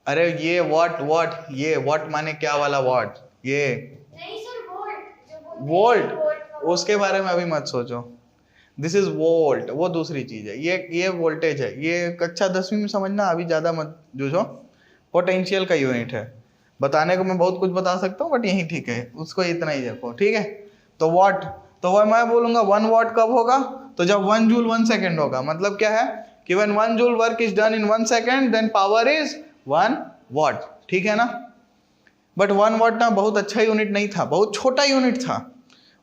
Speaker 1: अरे ये वाट, वाट, ये वाट माने क्या वाला वाट, ये
Speaker 3: नहीं सर, वोल्ट जो बोलते हैं,
Speaker 1: वोल्ट,
Speaker 3: वोल्ट
Speaker 1: उसके बारे में अभी मत सोचो। दिस इज वोल्ट, वो दूसरी चीज है। ये वोल्टेज है, ये कक्षा 10वीं में समझना, अभी ज्यादा मत जूझो। पोटेंशियल का यूनिट है। बताने को मैं बहुत कुछ बता सकता हूँ, बट यही ठीक है, उसको इतना ही देखो। ठीक है, तो वाट, तो वह मैं बोलूंगा 1 वाट कब होगा, तो जब 1 जूल 1 सेकेंड होगा। मतलब क्या है कि when 1 joule work is done in 1 second, then power is 1 watt. ठीक है ना। बट 1 वाट ना बहुत अच्छा यूनिट नहीं था, बहुत छोटा यूनिट था,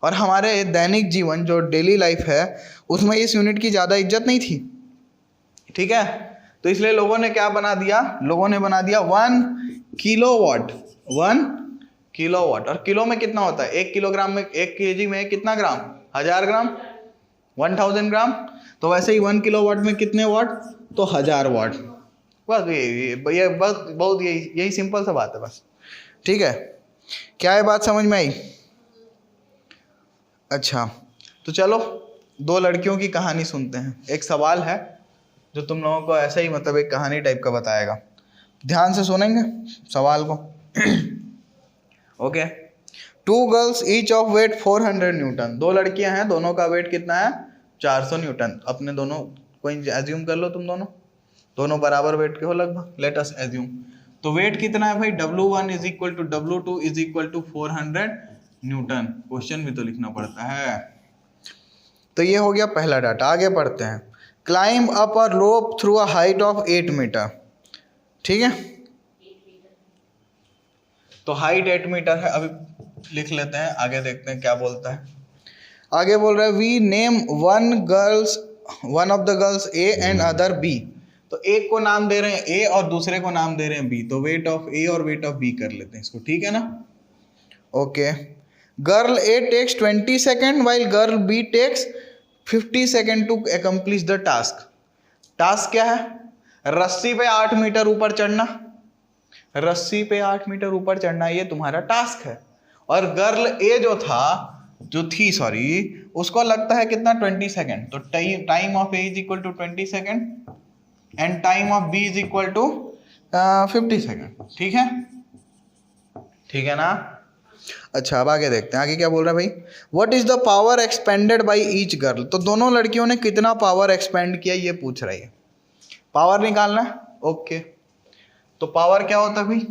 Speaker 1: और हमारे दैनिक जीवन जो डेली लाइफ है उसमें इस यूनिट की ज़्यादा इज्जत नहीं थी। ठीक है, तो इसलिए लोगों ने क्या बना दिया, लोगों ने बना दिया 1 किलोवाट। 1 किलोवाट, और किलो में कितना होता है, 1 किलोग्राम में, 1 केजी में कितना ग्राम, 1000 ग्राम, 1000 ग्राम। तो वैसे ही 1 किलोवाट में कितने वाट, तो 1000 वाट। बस ये बस बहुत यही सिंपल सा बात है बस। ठीक है, क्या ये बात समझ में आई। अच्छा, तो चलो 2 लड़कियों की कहानी सुनते हैं। एक सवाल है जो तुम लोगों को ऐसा ही मतलब एक कहानी टाइप का बताएगा, ध्यान से सुनेंगे सवाल को। Okay. 2 girls each of weight 400 newton. 2 लड़कियां हैं, दोनों का वेट कितना है, 400 न्यूटन। अपने दोनों कोई एज्यूम कर लो, तुम दोनों बराबर वेट के हो लगभग, लेट अस एज्यूम। तो वेट कितना है भाई, W1 is equal to W2 is equal to 400 newton. Question भी तो लिखना पड़ता है। तो ये हो गया पहला डाटा। आगे पढ़ते हैं। Climb up a rope through a height of 8 metre. ठीक है, तो हाइट 8 मीटर है। अभी लिख लेते हैं, आगे देखते हैं क्या बोलता है। आगे बोल रहा है we name one of the girls A and other B. तो एक को नाम दे रहे हैं ए और दूसरे को नाम दे रहे हैं बी, तो वेट ऑफ ए और वेट ऑफ बी कर लेते हैं इसको। ठीक है ना। Okay, girl A takes 20 second while girl B takes 50 second to accomplish the task. Task क्या है, रस्सी पे 8 मीटर ऊपर चढ़ना। रस्सी पे 8 मीटर ऊपर चढ़ना, ये तुम्हारा टास्क है। और गर्ल ए जो थी उसको लगता है कितना, 20 सेकेंड। तो time of A is equal to 20 second and time of B is equal to 50 second. ठीक है, ठीक है ना। अच्छा, अब आगे देखते हैं, आगे क्या बोल रहा है भाई। What is the power expanded by each girl. तो दोनों लड़कियों ने कितना पावर एक्सपेंड किया ये पूछ रही है, पावर निकालना है। ओके, तो पावर क्या होता है भाई,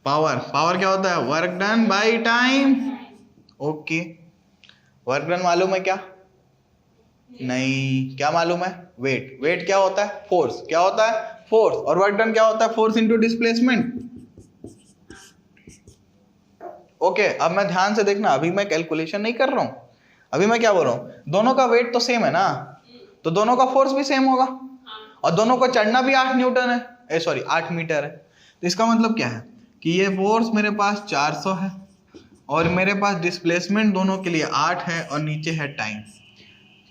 Speaker 1: पावर क्या होता है, work done by time. Okay, work done मालूम है क्या, नहीं, क्या मालूम है, वेट क्या होता है, फोर्स। क्या होता है, फोर्स। और वर्क डन क्या होता है, फोर्स इनटू डिस्प्लेसमेंट। ओके, अब मैं ध्यान से देखना, अभी मैं कैलकुलेशन नहीं कर रहा हूं, अभी मैं क्या बोल रहा हूं, दोनों का वेट तो सेम है ना, तो दोनों का फोर्स भी सेम होगा, और दोनों को चढ़ना भी 8 न्यूटन है, 8 मीटर है। तो इसका मतलब क्या है कि ये फोर्स मेरे पास 400 है और मेरे पास डिस्प्लेसमेंट दोनों के लिए 8 है और नीचे है टाइम।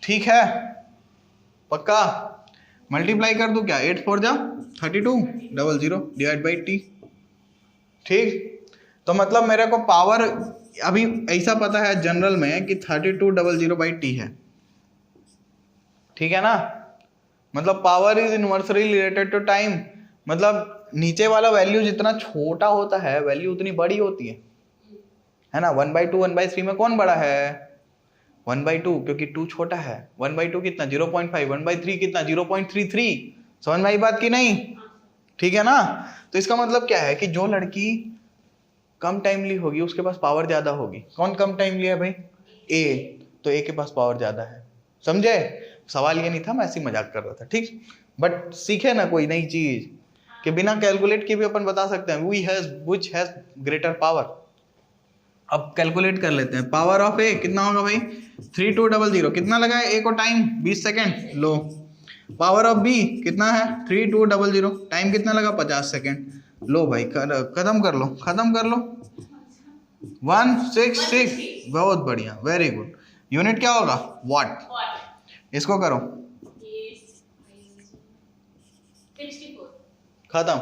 Speaker 1: ठीक है, पक्का? मल्टीप्लाई कर दूं क्या? 8 4 जा 3200 डिवाइड बाई टी। ठीक, तो मतलब मेरे को पावर अभी ऐसा पता है जनरल में कि 3200 बाई टी है। ठीक है ना? मतलब power is inversely related to time. मतलब नीचे वाला वैल्यू जितना छोटा होता है वैल्यू उतनी बड़ी होती है ना? 1/2 1/3 में कौन बड़ा है? 1/2, क्योंकि 2 छोटा है। 1/2 कितना? 0.5। 1/3 कितना? 0.33। समझ में आई बात की नहीं? ठीक है ना? तो इसका मतलब क्या है कि जो लड़की कम टाइमली होगी उसके पास पावर ज्यादा होगी। कौन कम टाइमली है भाई? ए, तो ए के पास पावर ज्यादा है। समझे? सवाल ये नहीं था, मैं ऐसी मजाक कर रहा था। ठीक, बट सीखे ना कोई नई चीज कि बिना कैलकुलेट के भी अपन बता सकते हैं व्हिच हैज ग्रेटर पावर। अब कैलकुलेट कर लेते हैं। पावर ऑफ ए कितना होगा भाई? 3200। कितना लगा है ए को टाइम? 20 सेकेंड। लो, पावर ऑफ बी कितना है? 3200। टाइम कितना लगा? 50 सेकेंड। लो भाई, खत्म कर लो, खत्म कर लो। 166। बहुत बढ़िया, वेरी गुड। यूनिट क्या होगा? वॉट। इसको करो,
Speaker 2: 64।
Speaker 1: खत्म।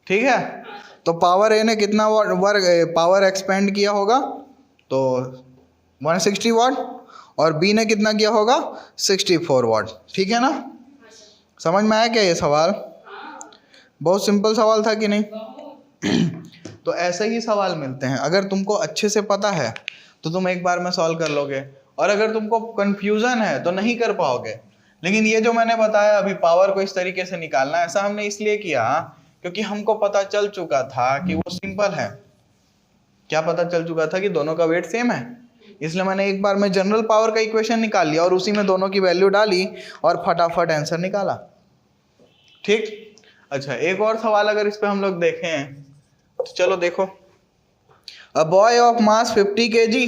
Speaker 1: ठीक है, तो पावर ए ने कितना वर्क पावर एक्सपेंड किया होगा? तो 160 वाट, और बी ने कितना किया होगा? 64 वाट। ठीक है ना? समझ में आया क्या ये सवाल? बहुत सिंपल सवाल था कि नहीं? तो ऐसे ही सवाल मिलते हैं। अगर तुमको अच्छे से पता है तो तुम एक बार में सॉल्व कर लोगे, और अगर तुमको कंफ्यूजन है तो नहीं कर पाओगे। लेकिन ये जो मैंने बताया अभी, पावर को इस तरीके से निकालना, ऐसा हमने इसलिए किया क्योंकि हमको पता चल चुका था कि वो सिंपल है। क्या पता चल चुका था? कि दोनों का वेट सेम है। इसलिए मैंने एक बार में जनरल पावर का इक्वेशन निकाल लिया और उसी में दोनों की वैल्यू डाली और फटाफट आंसर निकाला। ठीक, अच्छा, एक और सवाल अगर इस पे हम लोग देखें तो चलो देखो। A boy of mass 50 kg,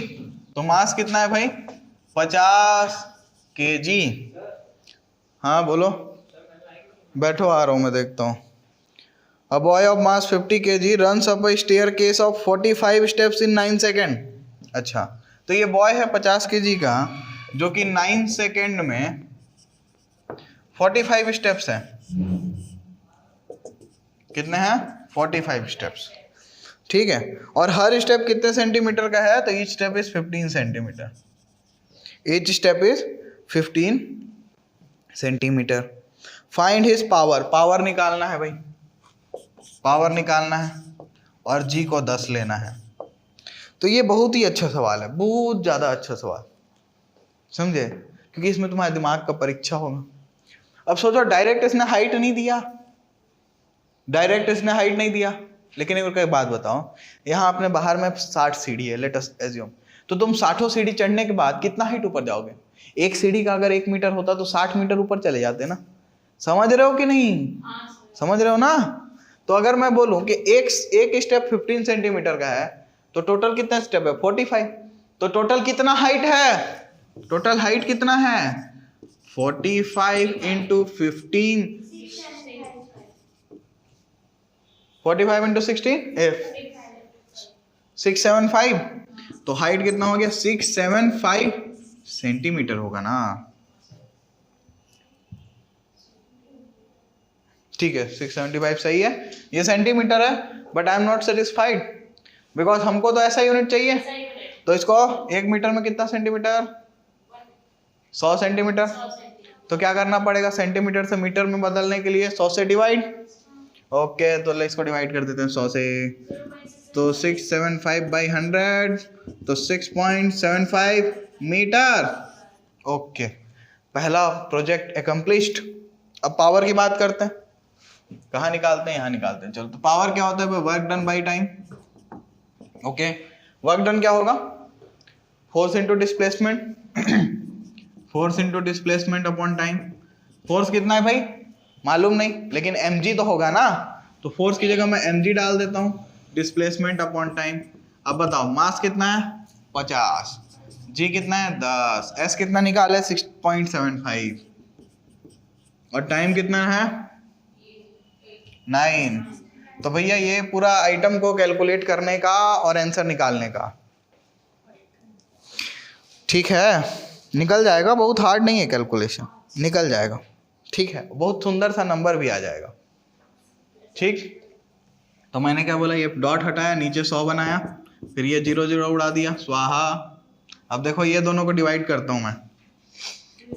Speaker 1: तो मास कितना है भाई? 50 kg। हाँ बोलो, बैठो, आ रहा हूँ मैं, देखता हूँ। A boy of mass 50 kg runs up a staircase of 45 steps in 9 second. अच्छा, तो ये बॉय है 50 kg का, जो कि 9 सेकेंड में 45 स्टेप्स हैं। कितने हैं? 45 स्टेप्स। ठीक है, और हर स्टेप कितने सेंटीमीटर का है? तो each step is 15 centimetre. Each step is 15 centimetre. Find his power. Power निकालना है भाई, पावर निकालना है, और जी को 10 लेना है। तो ये बहुत ही अच्छा सवाल है, बहुत ज़्यादा अच्छा सवाल, समझे? क्योंकि इसमें तुम्हारे दिमाग का परीक्षा होगा। अब सोचो, डायरेक्ट इसने हाइट नहीं दिया, डायरेक्ट इसने हाइट नहीं दिया, लेकिन एक बात बताओ, यहाँ अपने बाहर में 60 सीढ़ी है, लेट अस एज्यूम, तो तुम 60 सीढ़ी चढ़ने के बाद कितना हाइट ऊपर जाओगे? एक सीढ़ी का अगर 1 मीटर होता तो 60 मीटर ऊपर चले जाते ना। समझ रहे हो कि नहीं? समझ रहे हो ना? तो अगर मैं बोलूं कि एक स्टेप 15 सेंटीमीटर का है, तो टोटल कितना स्टेप है? 45। तो टोटल कितना हाइट है? टोटल हाइट कितना है? 45 इंटू 15, 45 इंटू 16, 675। तो हाइट कितना हो गया? 675 सेंटीमीटर होगा ना। ठीक है, 675 सही है, ये सेंटीमीटर है, but I am not satisfied because हमको तो ऐसा यूनिट चाहिए। तो इसको 1 मीटर में कितना सेंटीमीटर? 100 सेंटीमीटर। तो क्या करना पड़ेगा? सेंटीमीटर से मीटर में बदलने के लिए 100 से डिवाइड। ओके, तो इसको डिवाइड कर देते हैं 100 से। तो 675 बाई 100, तो 6.75 मीटर। ओके, पहला प्रोजेक्ट एकम्प्लिश्ड। अब पावर की बात करते हैं। कहाँ निकालते हैं? यहाँ निकालते हैं। चलो, तो पावर क्या होता है? Work done by time. Okay, work done क्या होगा? Force into displacement, force into displacement upon time. Force कितना है भाई? मालूम नहीं, लेकिन mg तो होगा ना, तो फोर्स की जगह मैं mg डाल देता हूँ। Displacement upon time. अब बताओ, मास कितना है? 50, g कितना है? 10, s कितना निकाले? 6.75, और टाइम कितना है? 9। तो भैया ये पूरा आइटम को कैलकुलेट करने का और आंसर निकालने का ठीक है, निकल जाएगा, बहुत हार्ड नहीं है कैलकुलेशन, निकल जाएगा। ठीक है, बहुत सुंदर सा नंबर भी आ जाएगा। ठीक, तो मैंने क्या बोला, ये डॉट हटाया, नीचे 100 बनाया, फिर ये 0 0 उड़ा दिया, स्वाहा। अब देखो ये दोनों को डिवाइड करता हूँ मैं,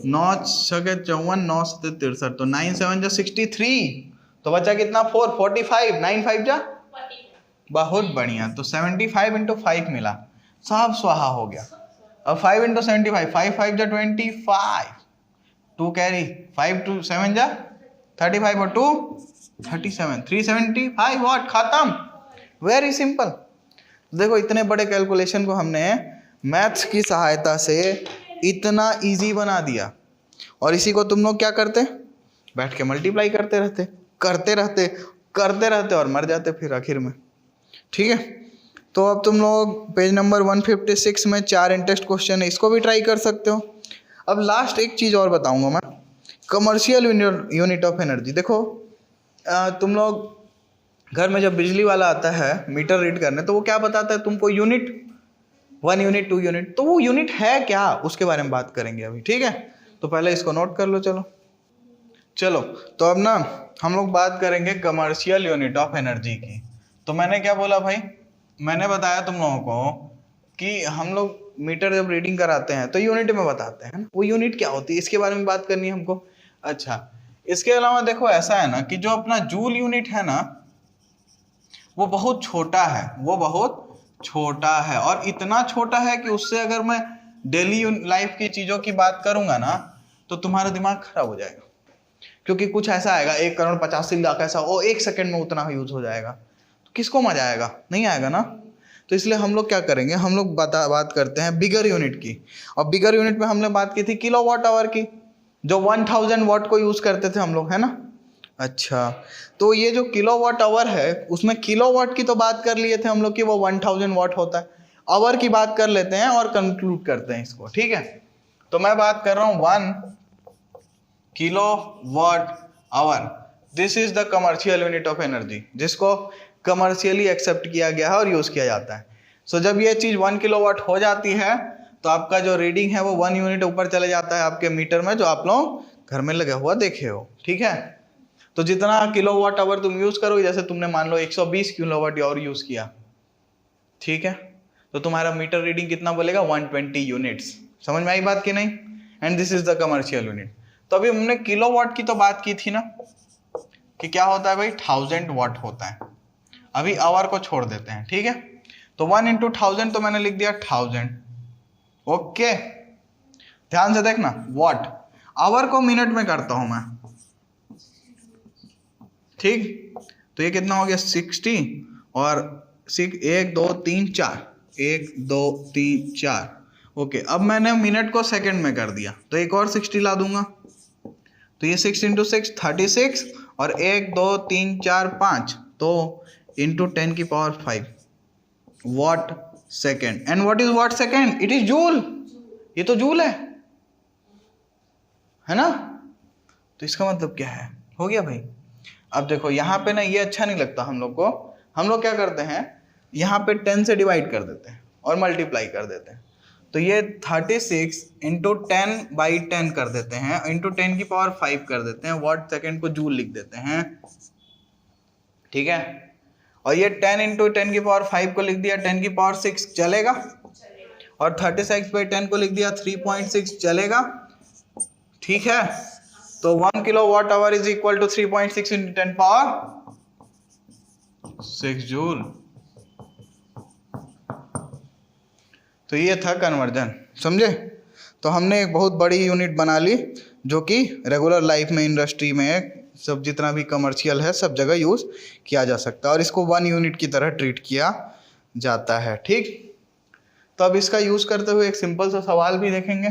Speaker 1: 9 छके 54, 9 सत्ते 63, तो 9 7 जा 63, तो बचा कितना 4 45, 9 5 जा, बहुत बढ़िया। तो 75 इंटू 5 मिला, सब स्वाहा हो गया। अब 5 इंटू 75, 5 5 जा 25, 2 कैरी, 5 2 7 जा 35 और 2 37, 375 वॉट, खत्म। Very simple. देखो इतने बड़े कैलकुलेशन को हमने मैथ्स की सहायता से इतना इजी बना दिया, और इसी को तुम लोग क्या करते, बैठ के मल्टीप्लाई करते रहते और मर जाते फिर आखिर में। ठीक है, तो अब तुम लोग पेज नंबर 156 में 4 इंटरेस्ट क्वेश्चन है, इसको भी ट्राई कर सकते हो। अब लास्ट एक चीज़ और बताऊंगा मैं, कमर्शियल यूनिट ऑफ एनर्जी। देखो तुम लोग घर में जब बिजली वाला आता है मीटर रीड करने, तो वो क्या बताता है तुमको, यूनिट, 1 यूनिट 2 यूनिट, तो वो यूनिट है क्या, उसके बारे में बात करेंगे अभी। ठीक है, तो पहले इसको नोट कर लो। चलो तो अब ना हम लोग बात करेंगे कमर्शियल यूनिट ऑफ एनर्जी की। तो मैंने क्या बोला भाई, मैंने बताया तुम लोगों को कि हम लोग मीटर जब रीडिंग कराते हैं तो यूनिट में बताते हैं, वो यूनिट क्या होती है इसके बारे में बात करनी है हमको। अच्छा, इसके अलावा देखो ऐसा है ना कि जो अपना जूल यूनिट है ना, वो बहुत छोटा है, और इतना छोटा है कि उससे अगर मैं डेली लाइफ की चीज़ों की बात करूंगा ना तो तुम्हारा दिमाग खराब हो जाएगा, क्योंकि कुछ ऐसा आएगा 1,85,00,000 ऐसा, वो 1 सेकेंड में उतना यूज हो जाएगा, तो किसको मजा आएगा, नहीं आएगा ना। तो इसलिए हम लोग क्या करेंगे, हम लोग बात करते हैं बिगर यूनिट की। और बिगर यूनिट में हमने बात की थी किलोवाट आवर की, जो 1000 वाट को यूज करते थे हम लोग, है ना। अच्छा, तो ये जो किलोवाट आवर है उसमें किलोवाट की तो बात कर लिए थे हम लोग कि वो 1000 वाट होता है, आवर की बात कर लेते हैं और कंक्लूड करते हैं इसको। ठीक है, तो मैं बात कर रहा हूँ 1 kilowatt our, this is the commercial unit of energy, जिसको कमर्शियली एक्सेप्ट किया गया है और यूज किया जाता है। सो जब ये चीज 1 किलोवाट हो जाती है तो आपका जो रीडिंग है वो 1 यूनिट ऊपर चले जाता है आपके मीटर में, जो आप लोग घर में लगा हुआ देखे हो। ठीक है, तो जितना किलोवाट आवर तुम यूज करोगे, जैसे तुमने मान लो 120 किलोवाट आवर यूज किया, ठीक है, तो तुम्हारा मीटर रीडिंग कितना बोलेगा, 120 यूनिट्स। समझ में आई बात कि नहीं। And this is the commercial unit. तो अभी हमने किलोवाट की तो बात की थी ना, कि क्या होता है भाई, 1000 वाट होता है। अभी आवर को छोड़ देते हैं। ठीक है, तो 1 इंटू 1000 तो मैंने लिख दिया 1000। ओके, ध्यान से देखना, वाट, आवर को मिनट में करता हूं मैं। ठीक, तो ये कितना हो गया 60, और 1 2 3 4, 1 2 3 4। ओके, अब मैंने मिनट को सेकंड में कर दिया, तो एक और 60 ला दूंगा, तो ये 6 इंटू 6 36, और 1 2 3 4 5, तो इंटू 10 की power 5 watt second. And what is watt second, it is joule, ये तो जूल है ना। तो इसका मतलब क्या है, हो गया भाई। अब देखो यहाँ पे ना ये अच्छा नहीं लगता हम लोग को, हम लोग क्या करते हैं, यहाँ पे 10 से डिवाइड कर देते हैं और मल्टीप्लाई कर देते हैं, तो ये 36 इंटू 10/10 कर देते हैं, इंटू 10 की पावर 5 कर देते हैं, वाट सेकेंड को जूल लिख देते हैं। ठीक है, और ये 10 इंटू 10 की पावर 5 को लिख दिया 10 की पावर 6, चलेगा। और 36/10 को लिख दिया 3.6, चलेगा। ठीक है, तो 1 kilowatt hour is equal to 3.6 into 10 power 6 joule. तो ये था कन्वर्जन, समझे। तो हमने एक बहुत बड़ी यूनिट बना ली, जो कि रेगुलर लाइफ में, इंडस्ट्री में, सब जितना भी कमर्शियल है सब जगह यूज किया जा सकता है, और इसको 1 यूनिट की तरह ट्रीट किया जाता है। ठीक, तो अब इसका यूज करते हुए एक सिंपल सा सवाल भी देखेंगे,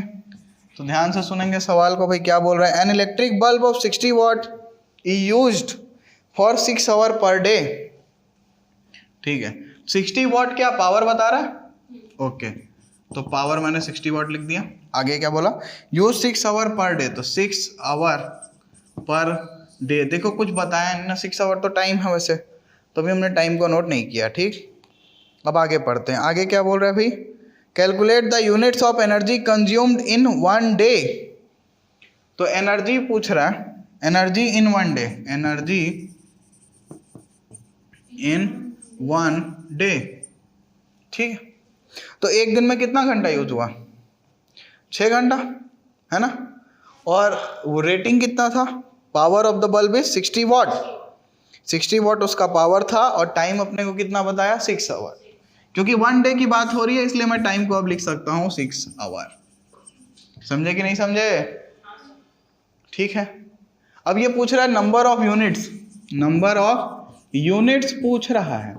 Speaker 1: तो ध्यान से सुनेंगे सवाल को। भाई क्या बोल रहा है, an electric bulb of 60 watt is used for 6 hour per day. ठीक है, 60 वाट क्या पावर बता रहा है। ओके, तो पावर मैंने 60 वाट लिख दिया। आगे क्या बोला, यूज 6 आवर पर डे, तो 6 आवर पर डे। देखो कुछ बताया ना, 6 आवर तो टाइम है वैसे, तो अभी हमने टाइम को नोट नहीं किया। ठीक, अब आगे पढ़ते हैं। आगे क्या बोल रहा है भाई, calculate the units of energy consumed in 1 day. तो एनर्जी पूछ रहा है, energy in 1 day, energy in 1 day, ठीक है। तो एक दिन में कितना घंटा यूज हुआ? 6 घंटा, है ना। और वो रेटिंग कितना था? Power of the bulb is 60 what, 60 what उसका पावर था, और टाइम अपने को कितना बताया? 6 आवर। क्योंकि 1 डे की बात हो रही है इसलिए मैं टाइम को अब लिख सकता हूँ 6 आवर। समझे कि नहीं समझे? ठीक है। अब ये पूछ रहा है number of units, number of units पूछ रहा है,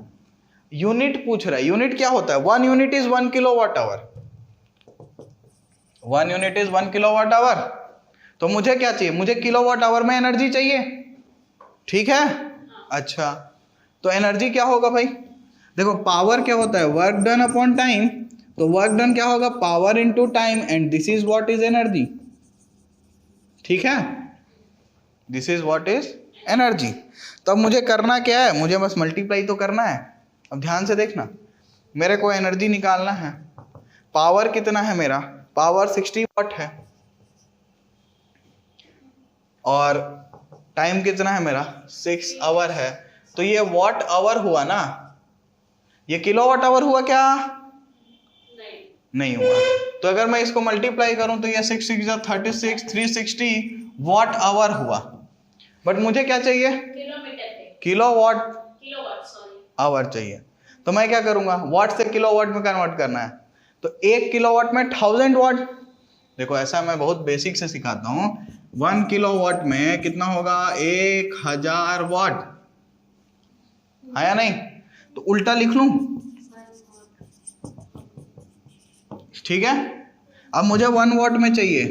Speaker 1: यूनिट पूछ रहा है। यूनिट क्या होता है? 1 unit is 1 kilowatt our, 1 unit is 1 kilowatt our. तो मुझे क्या चाहिए? मुझे किलोवाट आवर में एनर्जी चाहिए, ठीक है। अच्छा, तो एनर्जी क्या होगा भाई? देखो पावर क्या होता है? Work done upon time. तो वर्क डन क्या होगा? Power into time, and this is what is energy, ठीक है। This is what is energy. तो अब मुझे करना क्या है? मुझे बस मल्टीप्लाई तो करना है। अब ध्यान से देखना, मेरे को एनर्जी निकालना है। पावर कितना है मेरा? पावर 60 वॉट है, और टाइम कितना है मेरा? 6 आवर है। तो ये वॉट आवर हुआ ना, ये किलोवाट आवर हुआ क्या? नहीं हुआ। तो अगर मैं इसको मल्टीप्लाई करूं तो ये 6 6 36, 360 वॉट आवर हुआ। बट मुझे क्या चाहिए? किलोवाट आवर चाहिए। तो मैं क्या करूंगा? वॉट से किलोवाट में कन्वर्ट करना है। तो 1 किलोवाट में 1000 वॉट। देखो ऐसा मैं बहुत बेसिक से सिखाता हूँ। 1 किलोवाट में कितना होगा? 1000 वॉट, है या नहीं? तो उल्टा लिख लूं, ठीक है। अब मुझे 1 वॉट में चाहिए,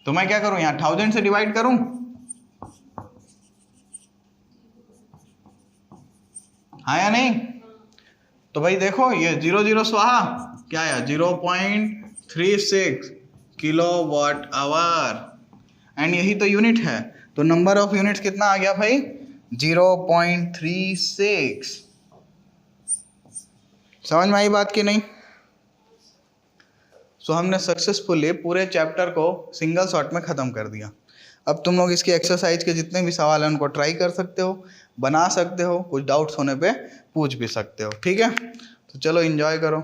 Speaker 1: तो मैं क्या करूं? यहां 1000 से डिवाइड करूं, हाँ या नहीं? तो भाई देखो ये 0 0 स्वाहा, क्या आया? 0.36 किलोवाट आवर, एंड यही तो यूनिट है। तो नंबर ऑफ यूनिट्स कितना आ गया भाई? 0.36। समझ में आई बात की नहीं? सो हमने सक्सेसफुली पूरे चैप्टर को सिंगल शॉट में ख़त्म कर दिया। अब तुम लोग इसकी एक्सरसाइज के जितने भी सवाल हैं उनको ट्राई कर सकते हो, बना सकते हो, कुछ डाउट्स होने पे पूछ भी सकते हो, ठीक है। तो चलो एंजॉय करो।